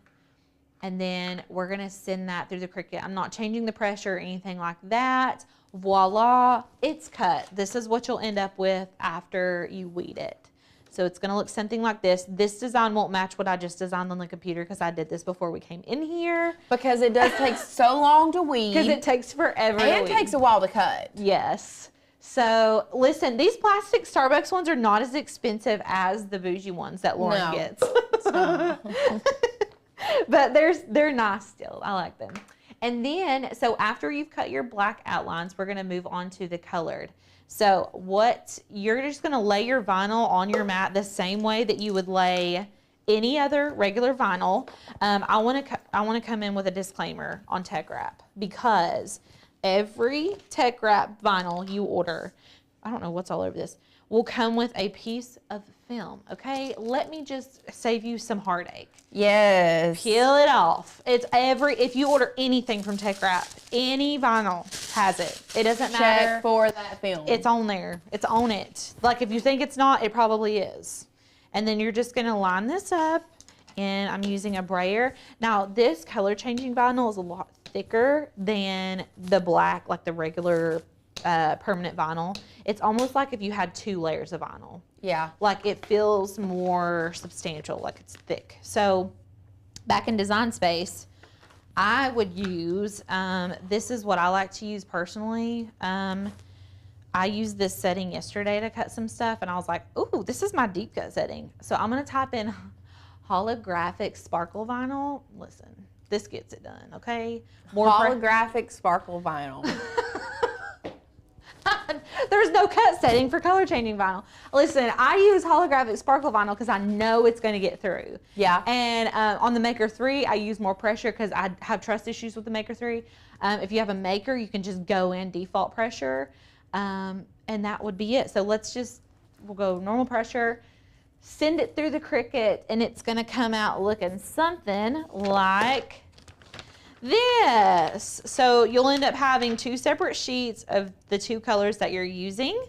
and then we're going to send that through the Cricut. I'm not changing the pressure or anything like that. Voila, it's cut. This is what you'll end up with after you weed it. So it's going to look something like this. This design won't match what I just designed on the computer because I did this before we came in here. Because it does take so long to weed. Because it takes forever to weed. And it takes a while to cut. Yes. So listen, these plastic Starbucks ones are not as expensive as the bougie ones that Lauren gets. But they're nice still. I like them. And then, so after you've cut your black outlines, we're going to move on to the colored. So you're just going to lay your vinyl on your mat the same way that you would lay any other regular vinyl. I want to come in with a disclaimer on tech wrap because every tech wrap vinyl you order, I don't know what's all over this, will come with a piece of film, okay? Let me just save you some heartache. Yes. Peel it off. If you order anything from tech wrap, any vinyl has it. It doesn't matter. Check for that film. It's on there. It's on it. Like if you think it's not, it probably is. And then you're just gonna line this up, and I'm using a brayer. Now this color changing vinyl is a lot thicker than the black, like the regular permanent vinyl. It's almost like if you had 2 layers of vinyl. Yeah. Like it feels more substantial, like it's thick. So back in Design Space, I would use, this is what I like to use personally. I used this setting yesterday to cut some stuff, and I was like, ooh, this is my deep cut setting. So I'm gonna type in holographic sparkle vinyl. Listen, this gets it done, okay? More holographic sparkle vinyl. There's no cut setting for color changing vinyl. Listen, I use holographic sparkle vinyl because I know it's going to get through. Yeah. And on the Maker 3, I use more pressure because I have trust issues with the Maker 3. If you have a Maker, you can just go in default pressure, and that would be it. So we'll go normal pressure, send it through the Cricut, and it's gonna come out looking something like this. So you'll end up having 2 separate sheets of the 2 colors that you're using.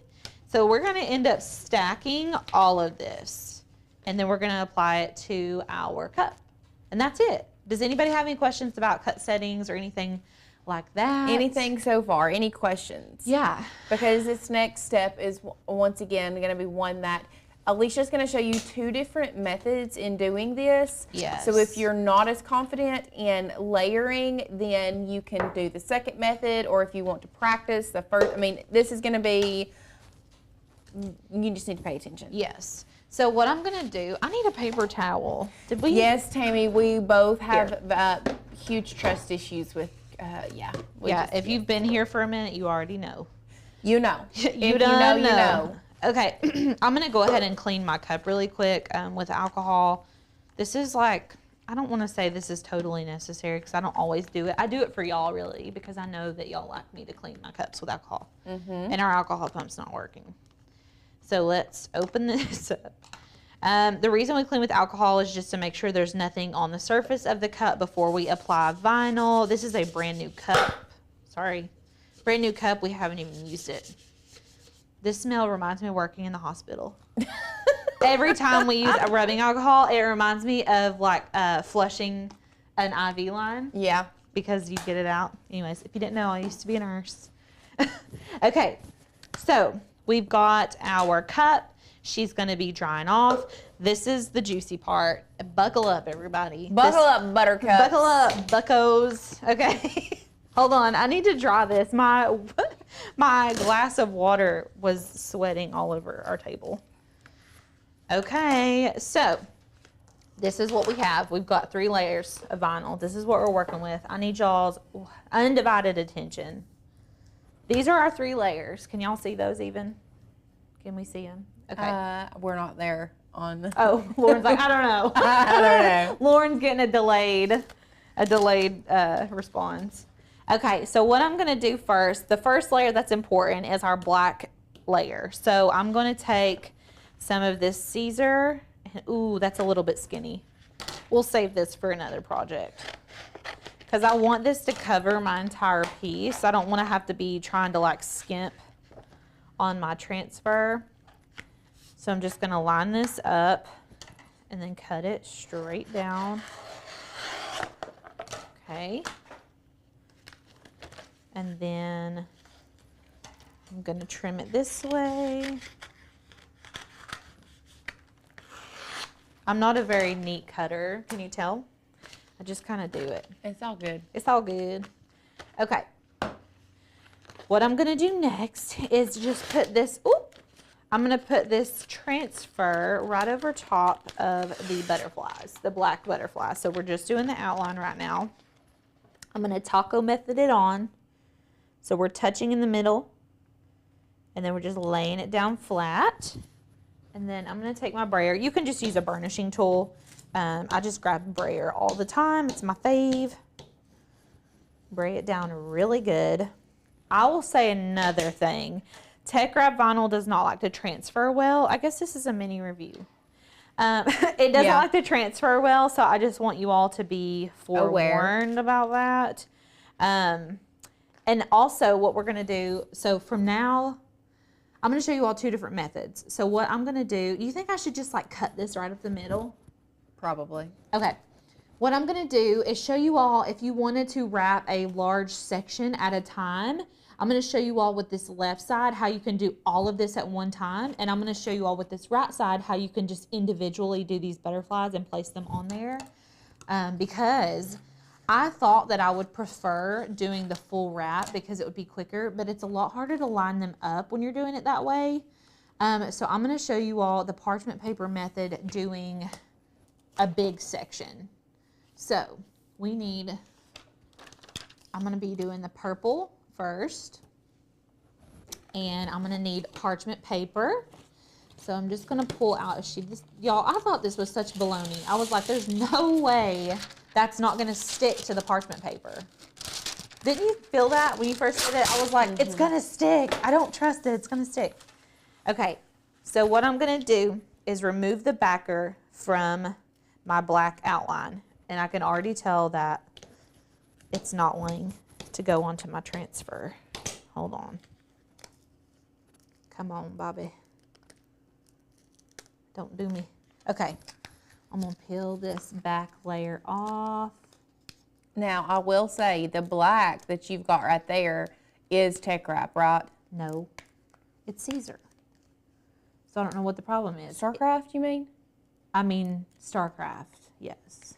So we're gonna end up stacking all of this, and then we're gonna apply it to our cup. And that's it. Does anybody have any questions about cut settings or anything like that? Anything so far? Any questions? Yeah. Because this next step is once again going to be one that Alicia's going to show you 2 different methods in doing this. Yes. So if you're not as confident in layering, then you can do the second method, or if you want to practice the first, I mean, this is going to be, you just need to pay attention. Yes. So what I'm gonna do, I need a paper towel. Did we? Yes, Tammy, we both have huge trust issues with, yeah. If you've been here for a minute, you already know. You know. You know. Okay, I'm gonna go ahead and clean my cup really quick with alcohol. This is like, I don't wanna say this is totally necessary because I don't always do it. I do it for y'all really because I know that y'all like me to clean my cups with alcohol. And our alcohol pump's not working. So let's open this up. The reason we clean with alcohol is just to make sure there's nothing on the surface of the cup before we apply vinyl. This is a brand new cup. Sorry. Brand new cup. We haven't even used it. This smell reminds me of working in the hospital. Every time we use a rubbing alcohol, it reminds me of like flushing an IV line. Yeah. Because you get it out. Anyways, if you didn't know, I used to be a nurse. Okay. So we've got our cup. She's going to be drying off. This is the juicy part. Buckle up, everybody. Buckle up, buttercups. Buckle up, buckos. Okay. Hold on. I need to dry this. My glass of water was sweating all over our table. Okay. So this is what we have. We've got 3 layers of vinyl. This is what we're working with. I need y'all's undivided attention. These are our 3 layers. Can y'all see those even? Can we see them? Okay. We're not there on the... Oh, Lauren's like, I don't know. I don't know. Lauren's getting a delayed response. Okay, so what I'm gonna do first, the first layer that's important is our black layer. So I'm gonna take some of this Caesar, and ooh, that's a little bit skinny. We'll save this for another project. Because I want this to cover my entire piece. I don't want to have to be trying to like skimp on my transfer. So I'm just going to line this up and then cut it straight down. Okay. And then I'm going to trim it this way. I'm not a very neat cutter. Can you tell? I just kind of do it. It's all good. It's all good. Okay. What I'm going to do next is just put this, I'm going to put this transfer right over top of the butterflies, the black butterflies. So we're just doing the outline right now. I'm going to taco method it on. So we're touching in the middle, and then we're just laying it down flat. And then I'm going to take my brayer. You can just use a burnishing tool. I just grab a brayer all the time. It's my fave. Bray it down really good. I will say another thing. Tech wrap vinyl does not like to transfer well. I guess this is a mini review. It doesn't like to transfer well, so I just want you all to be forewarned about that. And also what we're going to do, so from now, I'm going to show you all 2 different methods. So what I'm going to do, you think I should just like cut this right up the middle? Probably. Okay. What I'm going to do is show you all, if you wanted to wrap a large section at a time, I'm going to show you all with this left side how you can do all of this at one time. And I'm going to show you all with this right side how you can just individually do these butterflies and place them on there. Because I thought that I would prefer doing the full wrap because it would be quicker, but it's a lot harder to line them up when you're doing it that way. So I'm going to show you all the parchment paper method doing a big section. So we need, I'm going to be doing the purple first, and I'm going to need parchment paper. So I'm just going to pull out a sheet. Y'all, I thought this was such baloney. I was like, there's no way that's not going to stick to the parchment paper. Didn't you feel that when you first did it? I was like, it's going to stick. I don't trust it. It's going to stick. Okay, so what I'm going to do is remove the backer from my black outline. And I can already tell that it's not wanting to go onto my transfer. Hold on. Come on, Bobby. Don't do me. Okay, I'm gonna peel this back layer off. Now, I will say the black that you've got right there is Tech Wrap, right? No, it's Caesar. So I don't know what the problem is. Starcraft, you mean? I mean, Starcraft, yes.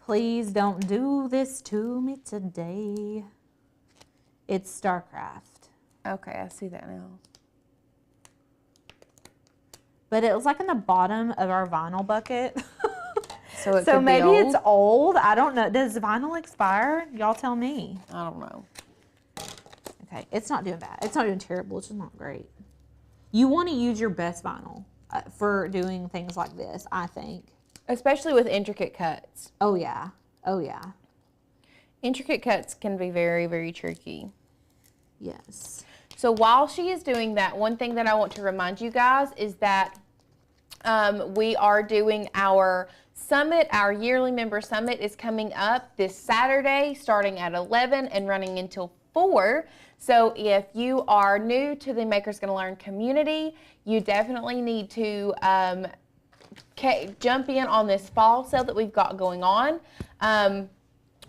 Please don't do this to me today. It's Starcraft. Okay, I see that now. But it was like in the bottom of our vinyl bucket. So maybe it's old. I don't know. Does vinyl expire? Y'all tell me. I don't know. Okay, it's not doing bad. It's not doing terrible. It's just not great. You want to use your best vinyl for doing things like this, I think. Especially with intricate cuts. Oh, yeah. Oh, yeah. Intricate cuts can be very, very tricky. Yes. So while she is doing that, one thing that I want to remind you guys is that we are doing our summit. Our yearly member summit is coming up this Saturday, starting at 11 and running until 4. So if you are new to the Makers Gonna Learn community, you definitely need to jump in on this fall sale that we've got going on,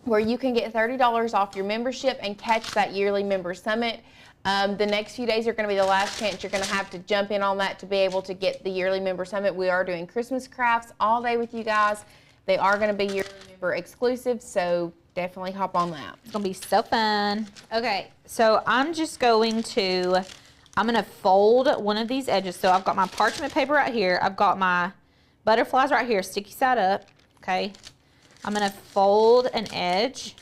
where you can get $30 off your membership and catch that yearly member summit. The next few days are going to be the last chance you're going to have to jump in on that to be able to get the yearly member summit. We are doing Christmas crafts all day with you guys. They are going to be yearly member exclusive, so definitely hop on that. It's going to be so fun. Okay, so I'm going to fold one of these edges. So I've got my parchment paper right here. I've got my butterflies right here, sticky side up, okay? I'm going to fold an edge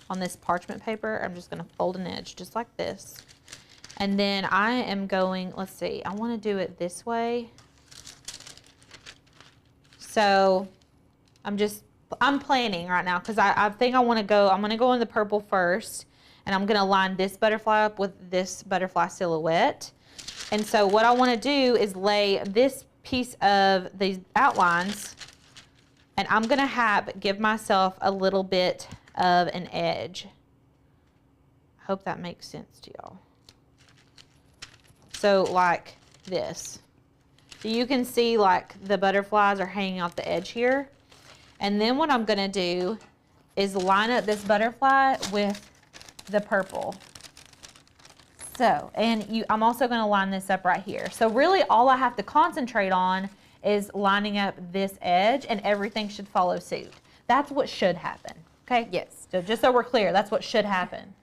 on this parchment paper. I'm just going to fold an edge just like this. And then I am going, let's see, I want to do it this way. So I'm planning right now because I think I'm going to go in the purple first, and I'm going to line this butterfly up with this butterfly silhouette. And so what I want to do is lay this piece of these outlines, and I'm going to give myself a little bit of an edge. I hope that makes sense to y'all. So like this. So you can see like the butterflies are hanging off the edge here. And then what I'm gonna do is line up this butterfly with the purple. So, and I'm also gonna line this up right here. So really all I have to concentrate on is lining up this edge, and everything should follow suit. That's what should happen, okay? Yes. So just so we're clear, that's what should happen.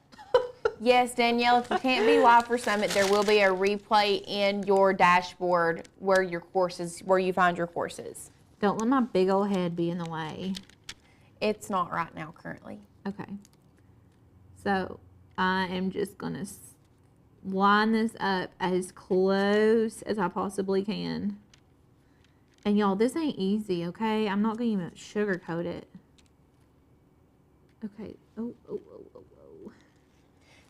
Yes, Danielle, if you can't be live for Summit, there will be a replay in your dashboard where you find your courses. Don't let my big old head be in the way. It's not right now currently. Okay. So I am just gonna line this up as close as I possibly can. And y'all, this ain't easy, okay? I'm not gonna even sugarcoat it. Okay. Oh.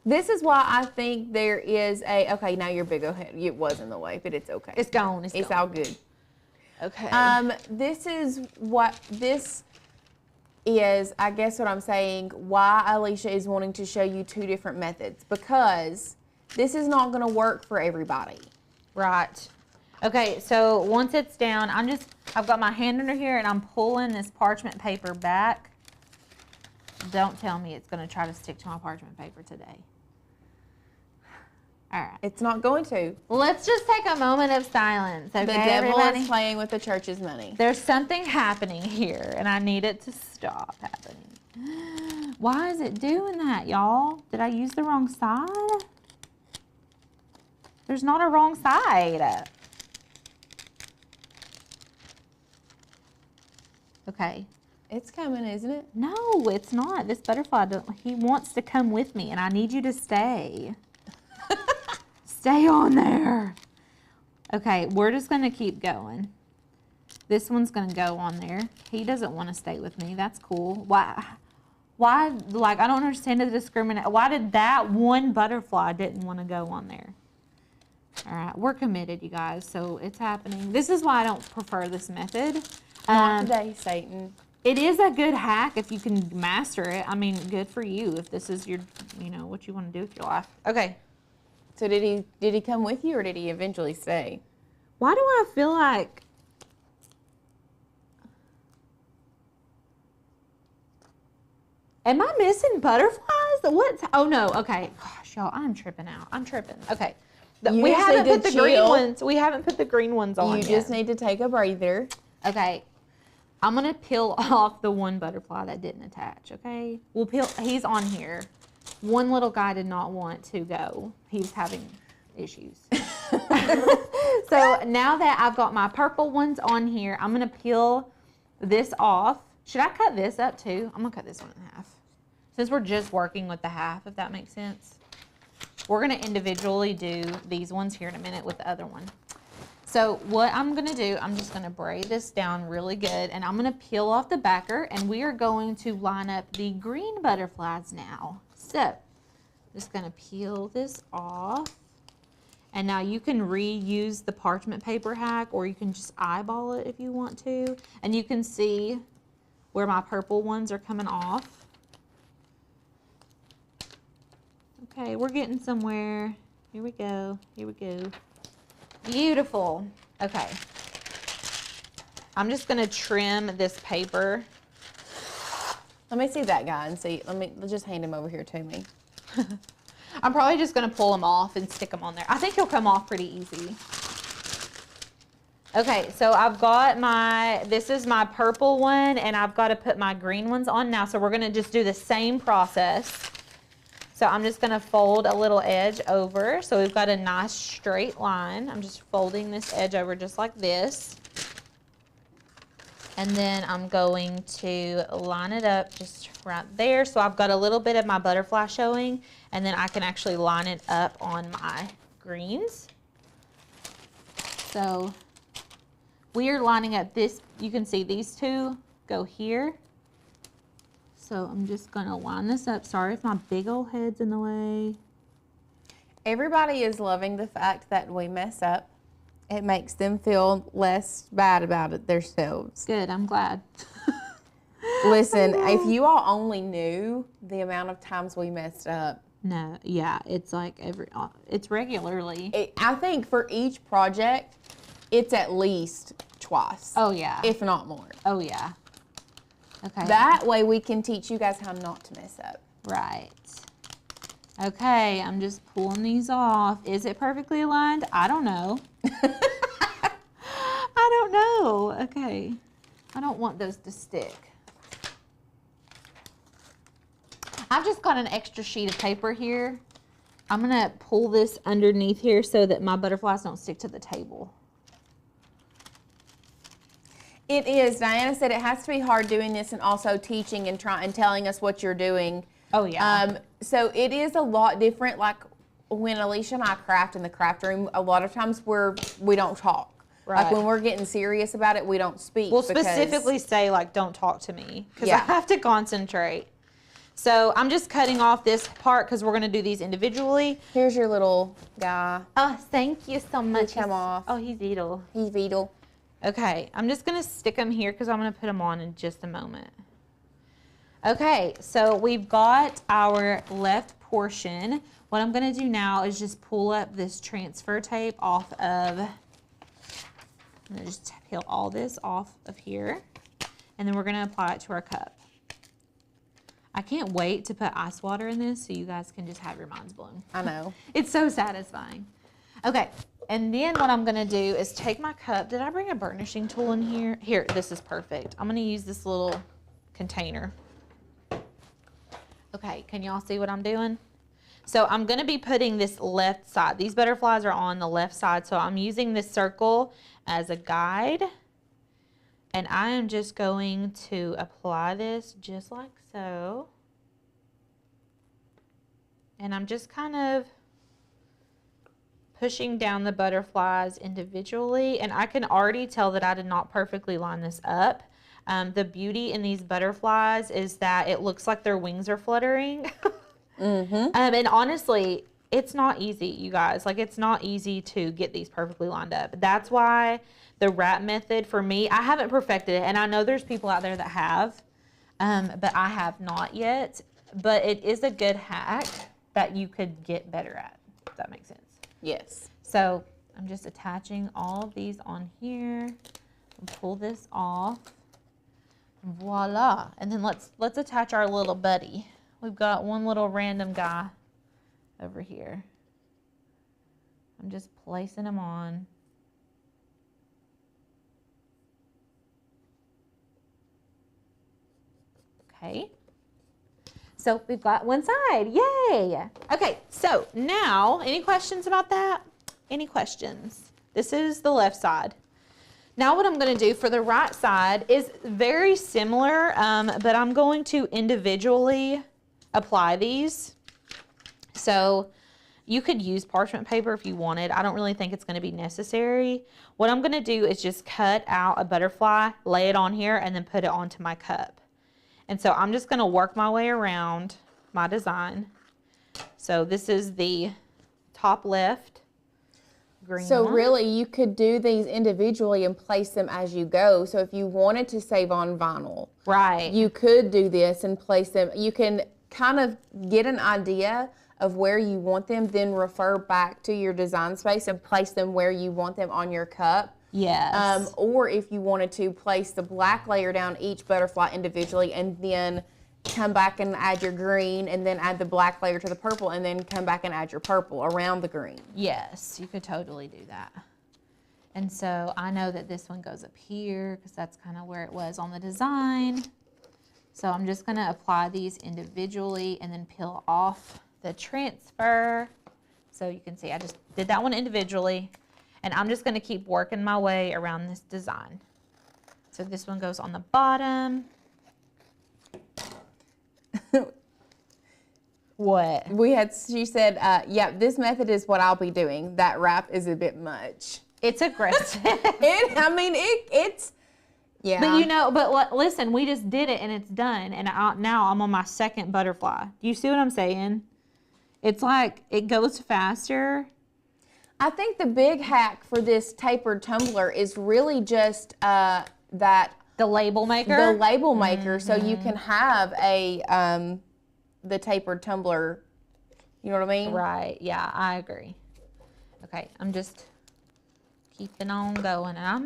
This is why I think there is okay, now your big old head, it was in the way, but it's okay. It's gone. It's all good. Okay. This is, I guess what I'm saying, why Alicia is wanting to show you 2 different methods, because this is not going to work for everybody. Right. Okay, so once it's down, I've got my hand under here and I'm pulling this parchment paper back. Don't tell me it's going to try to stick to my parchment paper today. All right. It's not going to. Let's just take a moment of silence, okay, The devil everybody? is playing with the church's money. There's something happening here, and I need it to stop happening. Why is it doing that, y'all? Did I use the wrong side? There's not a wrong side. Okay. It's coming, isn't it? No, it's not. This butterfly, he wants to come with me, and I need you to stay. Stay on there. Okay, we're just going to keep going. This one's going to go on there. He doesn't want to stay with me. That's cool. Why, like, I don't understand the discrimination. Why did that one butterfly didn't want to go on there? All right, we're committed, you guys, so it's happening. This is why I don't prefer this method. Not today, Satan. It is a good hack if you can master it. I mean, good for you if this is your, you know, what you want to do with your life. Okay. So did he come with you or did he eventually stay? Why do I feel like... Am I missing butterflies? What's... Oh, no. Okay. Gosh, y'all, I'm tripping out. I'm tripping. Okay. We haven't put the green ones. We haven't put the green ones on yet. You just need to take a breather. Okay. I'm going to peel off the one butterfly that didn't attach, okay? We'll peel... He's on here. One little guy did not want to go. He's having issues. So now that I've got my purple ones on here, I'm going to peel this off. Should I cut this up too? I'm going to cut this one in half. Since we're just working with the half, if that makes sense. We're going to individually do these ones here in a minute with the other one. So what I'm going to do, I'm just going to braid this down really good, and I'm going to peel off the backer, and we are going to line up the green butterflies now. So I'm just going to peel this off. And now you can reuse the parchment paper hack, or you can just eyeball it if you want to. And you can see where my purple ones are coming off. Okay, we're getting somewhere. Here we go. Here we go. Beautiful. Okay. I'm just going to trim this paper. Let me see that guy and see. Let's just hand him over here to me. I'm probably just going to pull them off and stick them on there. I think he'll come off pretty easy. Okay, so I've got this is my purple one, and I've got to put my green ones on now. So we're going to just do the same process. So I'm just going to fold a little edge over. So we've got a nice straight line. I'm just folding this edge over just like this. And then I'm going to line it up just right there. So I've got a little bit of my butterfly showing, and then I can actually line it up on my greens. So we are lining up this. You can see these two go here. So I'm just going to line this up. Sorry if my big old head's in the way. Everybody is loving the fact that we mess up. It makes them feel less bad about it themselves. Good, I'm glad. Listen, if you all only knew the amount of times we messed up. No, yeah, it's like it's regularly. I think for each project, it's at least twice. Oh, yeah. If not more. Oh, yeah. Okay. That way we can teach you guys how not to mess up. Right. Okay, I'm just pulling these off. Is it perfectly aligned? I don't know. I don't know. Okay. I don't want those to stick. I've just got an extra sheet of paper here. I'm going to pull this underneath here so that my butterflies don't stick to the table. It is. Diana said it has to be hard doing this and also teaching and telling us what you're doing. Oh, yeah. So it is a lot different. Like when Alicia and I craft in the craft room, a lot of times we don't talk. Right. Like when we're getting serious about it, we don't speak. We'll specifically say, like, don't talk to me because I have to concentrate. So I'm just cutting off this part because we're going to do these individually. Here's your little guy. Oh, thank you so much. Come off. Oh, he's beetle. He's beetle. Okay, I'm just going to stick them here because I'm going to put them on in just a moment. Okay, so we've got our left portion. What I'm going to do now is just pull up this transfer tape off of, I'm going to just peel all this off of here, and then we're going to apply it to our cup. I can't wait to put ice water in this so you guys can just have your minds blown. I know. It's so satisfying. Okay, and then what I'm gonna do is take my cup. Did I bring a burnishing tool in here? Here, this is perfect. I'm gonna use this little container. Okay, can y'all see what I'm doing? So I'm gonna be putting this left side. These butterflies are on the left side, so I'm using this circle as a guide. And I am just going to apply this just like so. And I'm just kind of pushing down the butterflies individually. And I can already tell that I did not perfectly line this up. The beauty in these butterflies is that it looks like their wings are fluttering. And honestly, it's not easy, you guys. Like, it's not easy to get these perfectly lined up. That's why the wrap method, for me, I haven't perfected it, and I know there's people out there that have, but I have not yet. But it is a good hack that you could get better at, if that makes sense. Yes. So I'm just attaching all of these on here. Pull this off. Voila. And then let's attach our little buddy. We've got one little random guy over here. I'm just placing him on. Okay. So we've got one side. Yay. Okay, so now, any questions about that? Any questions? This is the left side. Now what I'm going to do for the right side is very similar, but I'm going to individually apply these. So you could use parchment paper if you wanted. I don't really think it's going to be necessary. What I'm going to do is just cut out a butterfly, lay it on here, and then put it onto my cup. And so I'm just going to work my way around my design. So this is the top left green So one. really, you could do these individually and place them as you go. So if you wanted to save on vinyl, right, you could do this and place them. You can kind of get an idea of where you want them, then refer back to your design space and place them where you want them on your cup. Yes. Or if you wanted to place the black layer down each butterfly individually and then come back and add your green and then add the black layer to the purple and then come back and add your purple around the green. Yes, you could totally do that. And so I know that this one goes up here because that's kind of where it was on the design. So I'm just going to apply these individually and then peel off the transfer. So you can see I just did that one individually. And I'm just going to keep working my way around this design. So this one goes on the bottom. What? She said, yeah, this method is what I'll be doing. That wrap is a bit much. It's aggressive. It's, yeah. But you know, but listen, we just did it and it's done. And now I'm on my second butterfly. Do you see what I'm saying? It's like, it goes faster. I think the big hack for this tapered tumbler is really just the label maker. The label maker, so you can have the tapered tumbler. You know what I mean? Right. Yeah, I agree. Okay, I'm just keeping on going. I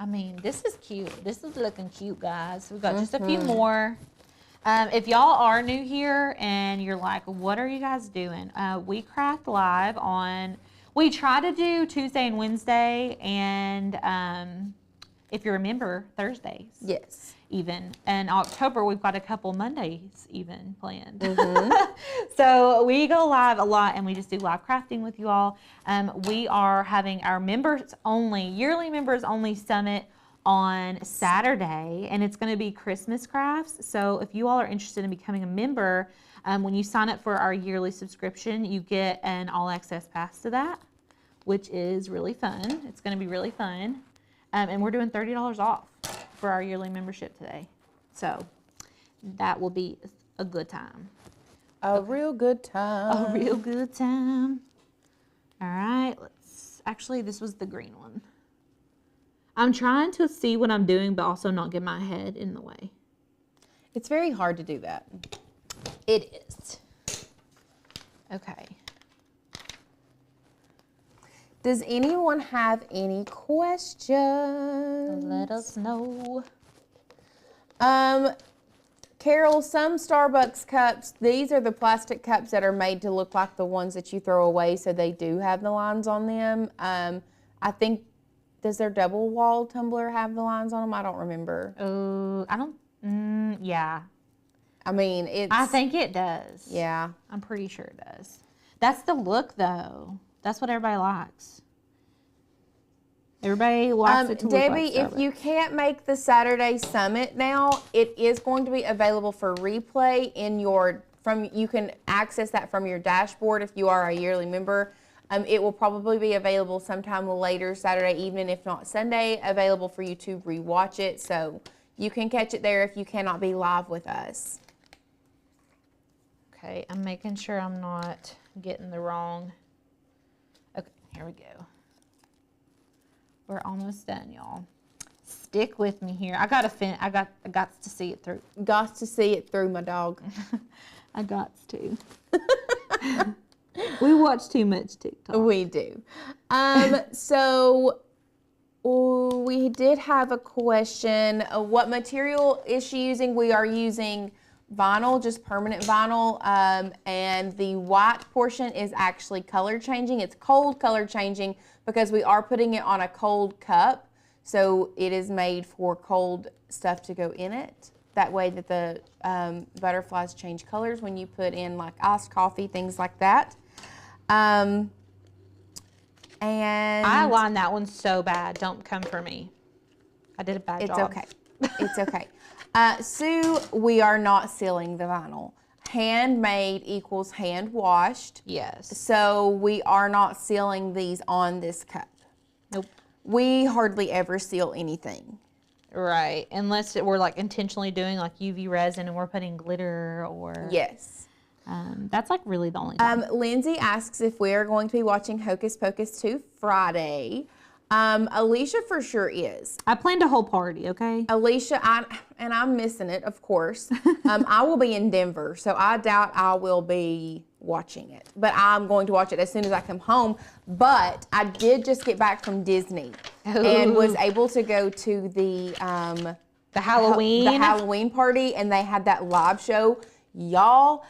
mean, this is cute. This is looking cute, guys. We've got just a few more. If y'all are new here and you're like, what are you guys doing? We craft live we try to do Tuesday and Wednesday, and if you remember, Thursdays. Yes. Even. In October, we've got a couple Mondays even planned. So we go live a lot, and we just do live crafting with you all. We are having our yearly members only summit on Saturday, and it's going to be Christmas crafts. So if you all are interested in becoming a member, when you sign up for our yearly subscription, you get an all access pass to that, which is really fun. It's going to be really fun. And we're doing $30 off for our yearly membership today. So that will be a good time. A real good time. A real good time. All right, actually, this was the green one. I'm trying to see what I'm doing, but also not get my head in the way. It's very hard to do that. It is. Okay. Does anyone have any questions? Let us know. Carol, some Starbucks cups, these are the plastic cups that are made to look like the ones that you throw away, so they do have the lines on them. I think, does their double wall tumbler have the lines on them? I don't remember. I don't, yeah. I mean, I think it does. Yeah. I'm pretty sure it does. That's the look, though. That's what everybody likes. Everybody likes it to look like Debbie, if Starbucks. you can't make the Saturday summit now, it is going to be available for replay you can access that from your dashboard if you are a yearly member. It will probably be available sometime later Saturday evening, if not Sunday, available for you to rewatch it. So you can catch it there if you cannot be live with us. Okay, I'm making sure I'm not getting the wrong. Okay, here we go. We're almost done, y'all. Stick with me here. I got to see it through. Got to see it through, my dog. I got to. We watch too much TikTok. We do. So we did have a question. What material is she using? We are using vinyl, just permanent vinyl, and the white portion is actually color changing. It's cold color changing because we are putting it on a cold cup, so it is made for cold stuff to go in it. That way that the butterflies change colors when you put in like iced coffee, things like that. And I aligned that one so bad. Don't come for me. I did a bad job. It's okay. It's okay. Sue, we are not sealing the vinyl. Handmade equals hand washed. Yes. So we are not sealing these on this cup. Nope. We hardly ever seal anything. Right. Unless we're like intentionally doing like UV resin and we're putting glitter or. Yes. That's like really the only time. Lindsay asks if we are going to be watching Hocus Pocus 2 Friday. Alicia for sure is. I planned a whole party, okay? Alicia, I'm missing it, of course. I will be in Denver, so I doubt I will be watching it. But I'm going to watch it as soon as I come home. But I did just get back from Disney and was able to go to the Halloween party, and they had that live show. Y'all,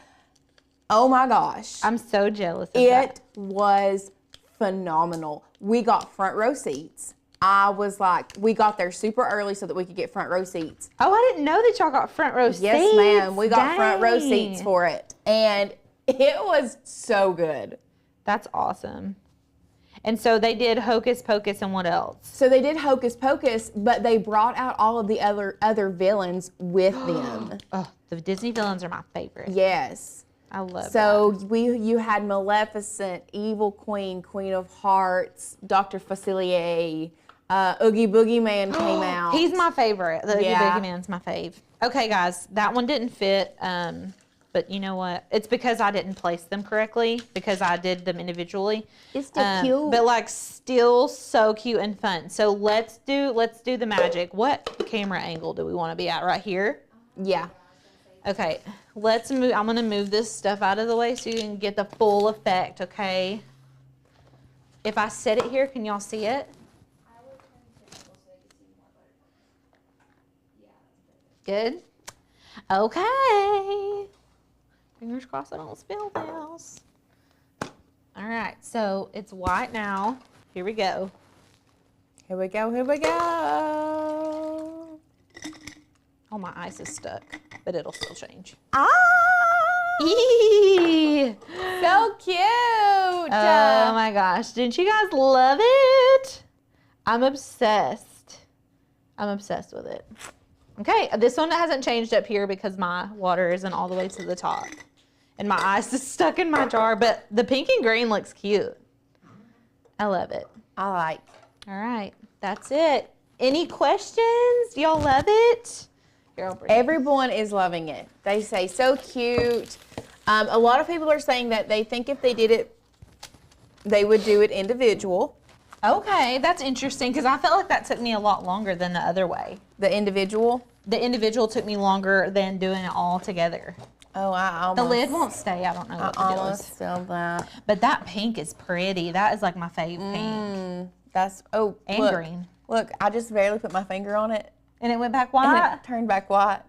oh my gosh. I'm so jealous of that. It was phenomenal. We got front row seats. I was like, we got there super early so that we could get front row seats. Oh, I didn't know that y'all got front row seats. Yes, ma'am. We got front row seats for it. And it was so good. That's awesome. And so they did Hocus Pocus and what else? So they did Hocus Pocus, but they brought out all of the other villains with them. Oh, the Disney villains are my favorite. Yes. I love that. So you had Maleficent, Evil Queen, Queen of Hearts, Dr. Facilier, Oogie Boogie Man came out. He's my favorite. The Oogie Boogie Man's my fave. Okay, guys, that one didn't fit, but you know what? It's because I didn't place them correctly because I did them individually. It's still cute. But like still so cute and fun. So let's do the magic. What camera angle do we want to be at? Right here? Yeah. Okay, let's move. I'm gonna move this stuff out of the way so you can get the full effect, okay? If I set it here, can y'all see it? Good? Okay. Fingers crossed I don't spill this. All right, so it's white now. Here we go. Here we go, here we go. Oh, my ice is stuck, but it'll still change. Ah! Eee! So cute. Oh my gosh, didn't you guys love it? I'm obsessed. I'm obsessed with it. Okay, this one hasn't changed up here because my water isn't all the way to the top. And my ice is stuck in my jar, but the pink and green looks cute. I love it. I like. All right, that's it. Any questions? Y'all love it? Everyone is loving it. They say so cute. A lot of people are saying that they think if they did it, they would do it individual. Okay, that's interesting because I felt like that took me a lot longer than the other way. The individual? The individual took me longer than doing it all together. Oh, I almost. The lid won't stay. I don't know what the deal is. Feel that. But that pink is pretty. That is like my fave pink. That's, oh, And look, green. Look, I just barely put my finger on it. And it went back white? And it turned back white.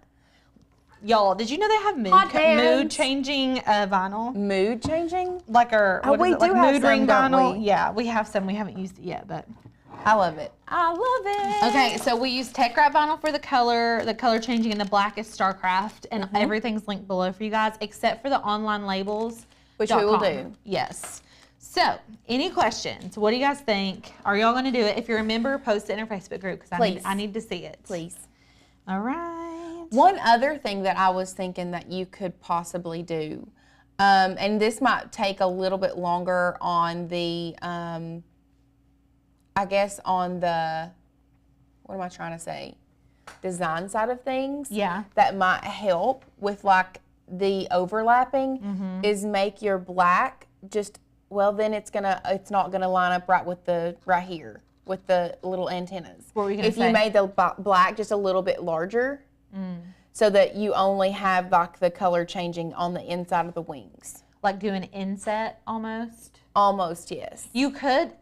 Y'all, did you know they have mood changing vinyl? Mood changing? Like our we do have mood some, ring don't vinyl? we? Yeah, we have some. We haven't used it yet, but I love it. I love it. okay, so we use Tech Wrap vinyl for the color changing, and the black is Starcraft, and everything's linked below for you guys, except for the online labels. Which we will do. Yes. So, any questions? What do you guys think? Are y'all going to do it? If you're a member, post it in our Facebook group because I need to see it. Please. All right. One other thing that I was thinking that you could possibly do, and this might take a little bit longer on the, I guess on the, what am I trying to say? Design side of things. Yeah. That might help with like the overlapping is make your black just, well, then it's not gonna line up right with right here with the little antennas. What were you gonna say? If you made the black just a little bit larger, so that you only have like the color changing on the inside of the wings. Like do an inset almost? Almost, yes. You could.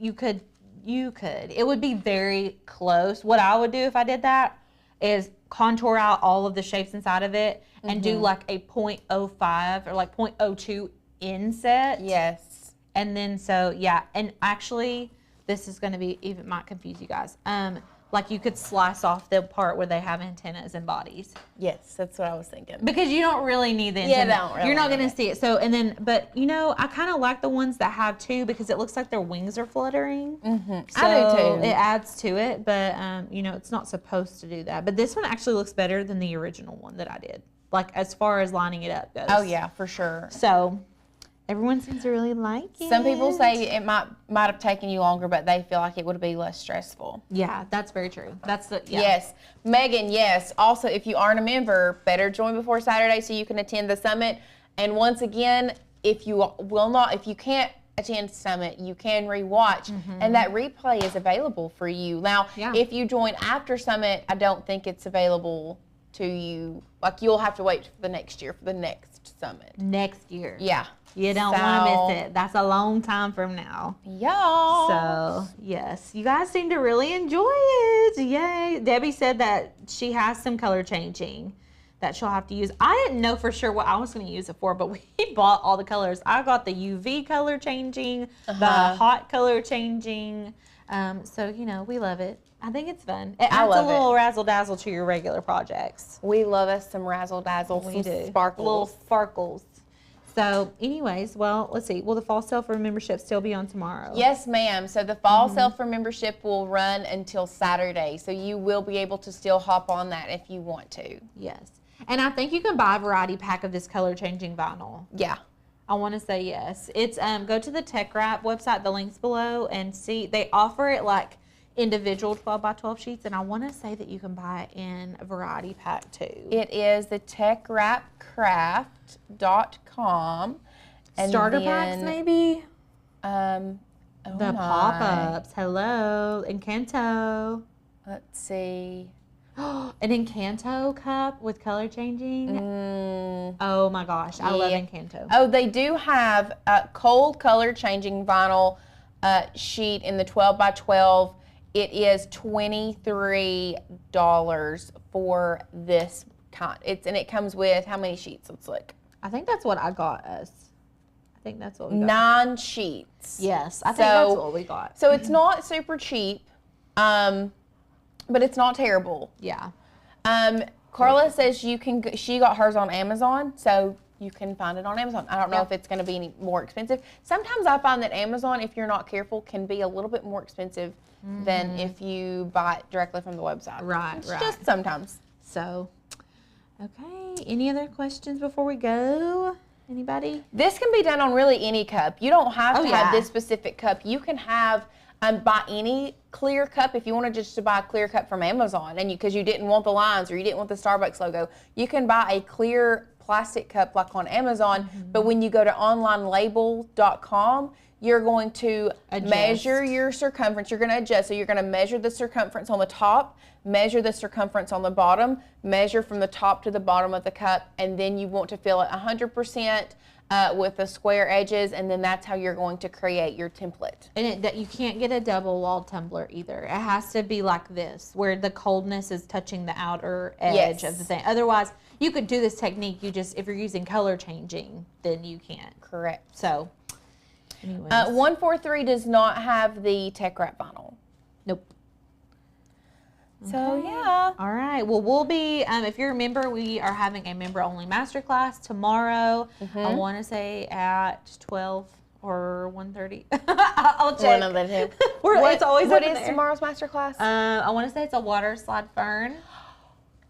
It would be very close. What I would do if I did that is contour out all of the shapes inside of it and do like a 0.05 or like 0.02 inset. Yes. And then so, yeah. And actually, this is going to be, even might confuse you guys. Like you could slice off the part where they have antennas and bodies. Yes, that's what I was thinking. Because you don't really need the antenna. Yeah, don't really. You're not going to see it. So, and then, but you know, I kind of like the ones that have two because it looks like their wings are fluttering. So I do too. It adds to it, but you know, it's not supposed to do that. But this one actually looks better than the original one that I did. Like as far as lining it up goes. Oh yeah, for sure. So everyone seems to really like it. Some people say it might have taken you longer, but they feel like it would be less stressful. Yeah, that's very true. That's the Yes. Megan, yes. Also, if you aren't a member, better join before Saturday so you can attend the summit. And once again, if you can't attend summit, you can rewatch, and that replay is available for you. Now, if you join after summit, I don't think it's available to you. Like you'll have to wait for the next year for the next summit. Next year. Yeah. You don't want to miss it. That's a long time from now. Yeah. So, yes. You guys seem to really enjoy it. Yay. Debbie said that she has some color changing that she'll have to use. I didn't know for sure what I was going to use it for, but we bought all the colors. I got the UV color changing, the hot color changing. So, you know, we love it. I think it's fun. It adds a little razzle-dazzle to your regular projects. We love us some razzle-dazzle, some sparkles. Little sparkles. So anyways, well, let's see. Will the fall sale for membership still be on tomorrow? Yes, ma'am. So the fall sale for membership will run until Saturday. So you will be able to still hop on that if you want to. Yes. And I think you can buy a variety pack of this color changing vinyl. Yeah. I want to say yes. It's go to the Tech Wrap website, the link's below, and see. They offer it like individual 12 by 12 sheets, and I want to say that you can buy it in a variety pack too. It is the techwrapcraft.com. Starter packs maybe? The pop-ups. Hello. Encanto. Let's see. An Encanto cup with color changing. Oh my gosh. I love Encanto. Oh, they do have a cold color changing vinyl sheet in the 12 by 12. It is $23 for this kind. And it comes with how many sheets? Let's look. I think that's what I got us. I think that's what we got. 9 sheets. Yes, I think that's what we got. So it's not super cheap, but it's not terrible. Yeah. Carla says she got hers on Amazon, so you can find it on Amazon. I don't know if it's going to be any more expensive. Sometimes I find that Amazon, if you're not careful, can be a little bit more expensive than if you buy it directly from the website. Right. Just sometimes. So, okay. Any other questions before we go? Anybody? This can be done on really any cup. You don't have to have this specific cup. You can have buy any clear cup. If you wanted just to buy a clear cup from Amazon, and because you didn't want the lines or you didn't want the Starbucks logo, you can buy a clear plastic cup like on Amazon. But when you go to onlinelabel.com, you're going to measure your circumference. You're going to adjust. So you're going to measure the circumference on the top, measure the circumference on the bottom, measure from the top to the bottom of the cup, and then you want to fill it 100% with the square edges, and then that's how you're going to create your template. And you can't get a double-walled tumbler either. It has to be like this, where the coldness is touching the outer edge of the thing. Otherwise, you could do this technique. If you're using color changing, then you can't. Correct. So, anyways. 143 does not have the Tech Wrap vinyl. Nope. So, yeah. All right. Well, we'll be, if you're a member, we are having a member-only masterclass tomorrow. I want to say at 12 or 1:30. I'll check. One of the two. It's always What up is there. tomorrow's masterclass? I want to say it's a water slide fern.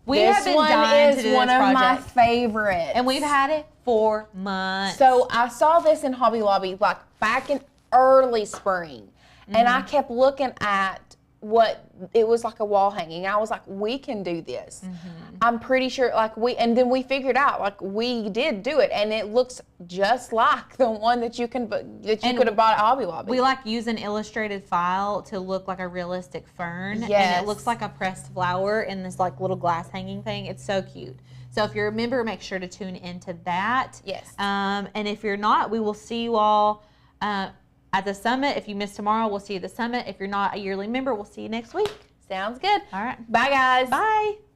This one is one of my favorites. And we've had it for months. So I saw this in Hobby Lobby like back in early spring. And I kept looking at it was like a wall hanging. I was like, we can do this. I'm pretty sure, like and then we figured out, like we did do it, and it looks just like the one that you could have bought at Hobby Lobby. We like use an illustrated file to look like a realistic fern, Yes. and it looks like a pressed flower in this like little glass hanging thing. It's so cute. So if you're a member, make sure to tune into that. Yes. And if you're not, we will see you all at the summit. If you miss tomorrow, we'll see you at the summit. If you're not a yearly member, we'll see you next week. Sounds good. All right. Bye, guys. Bye.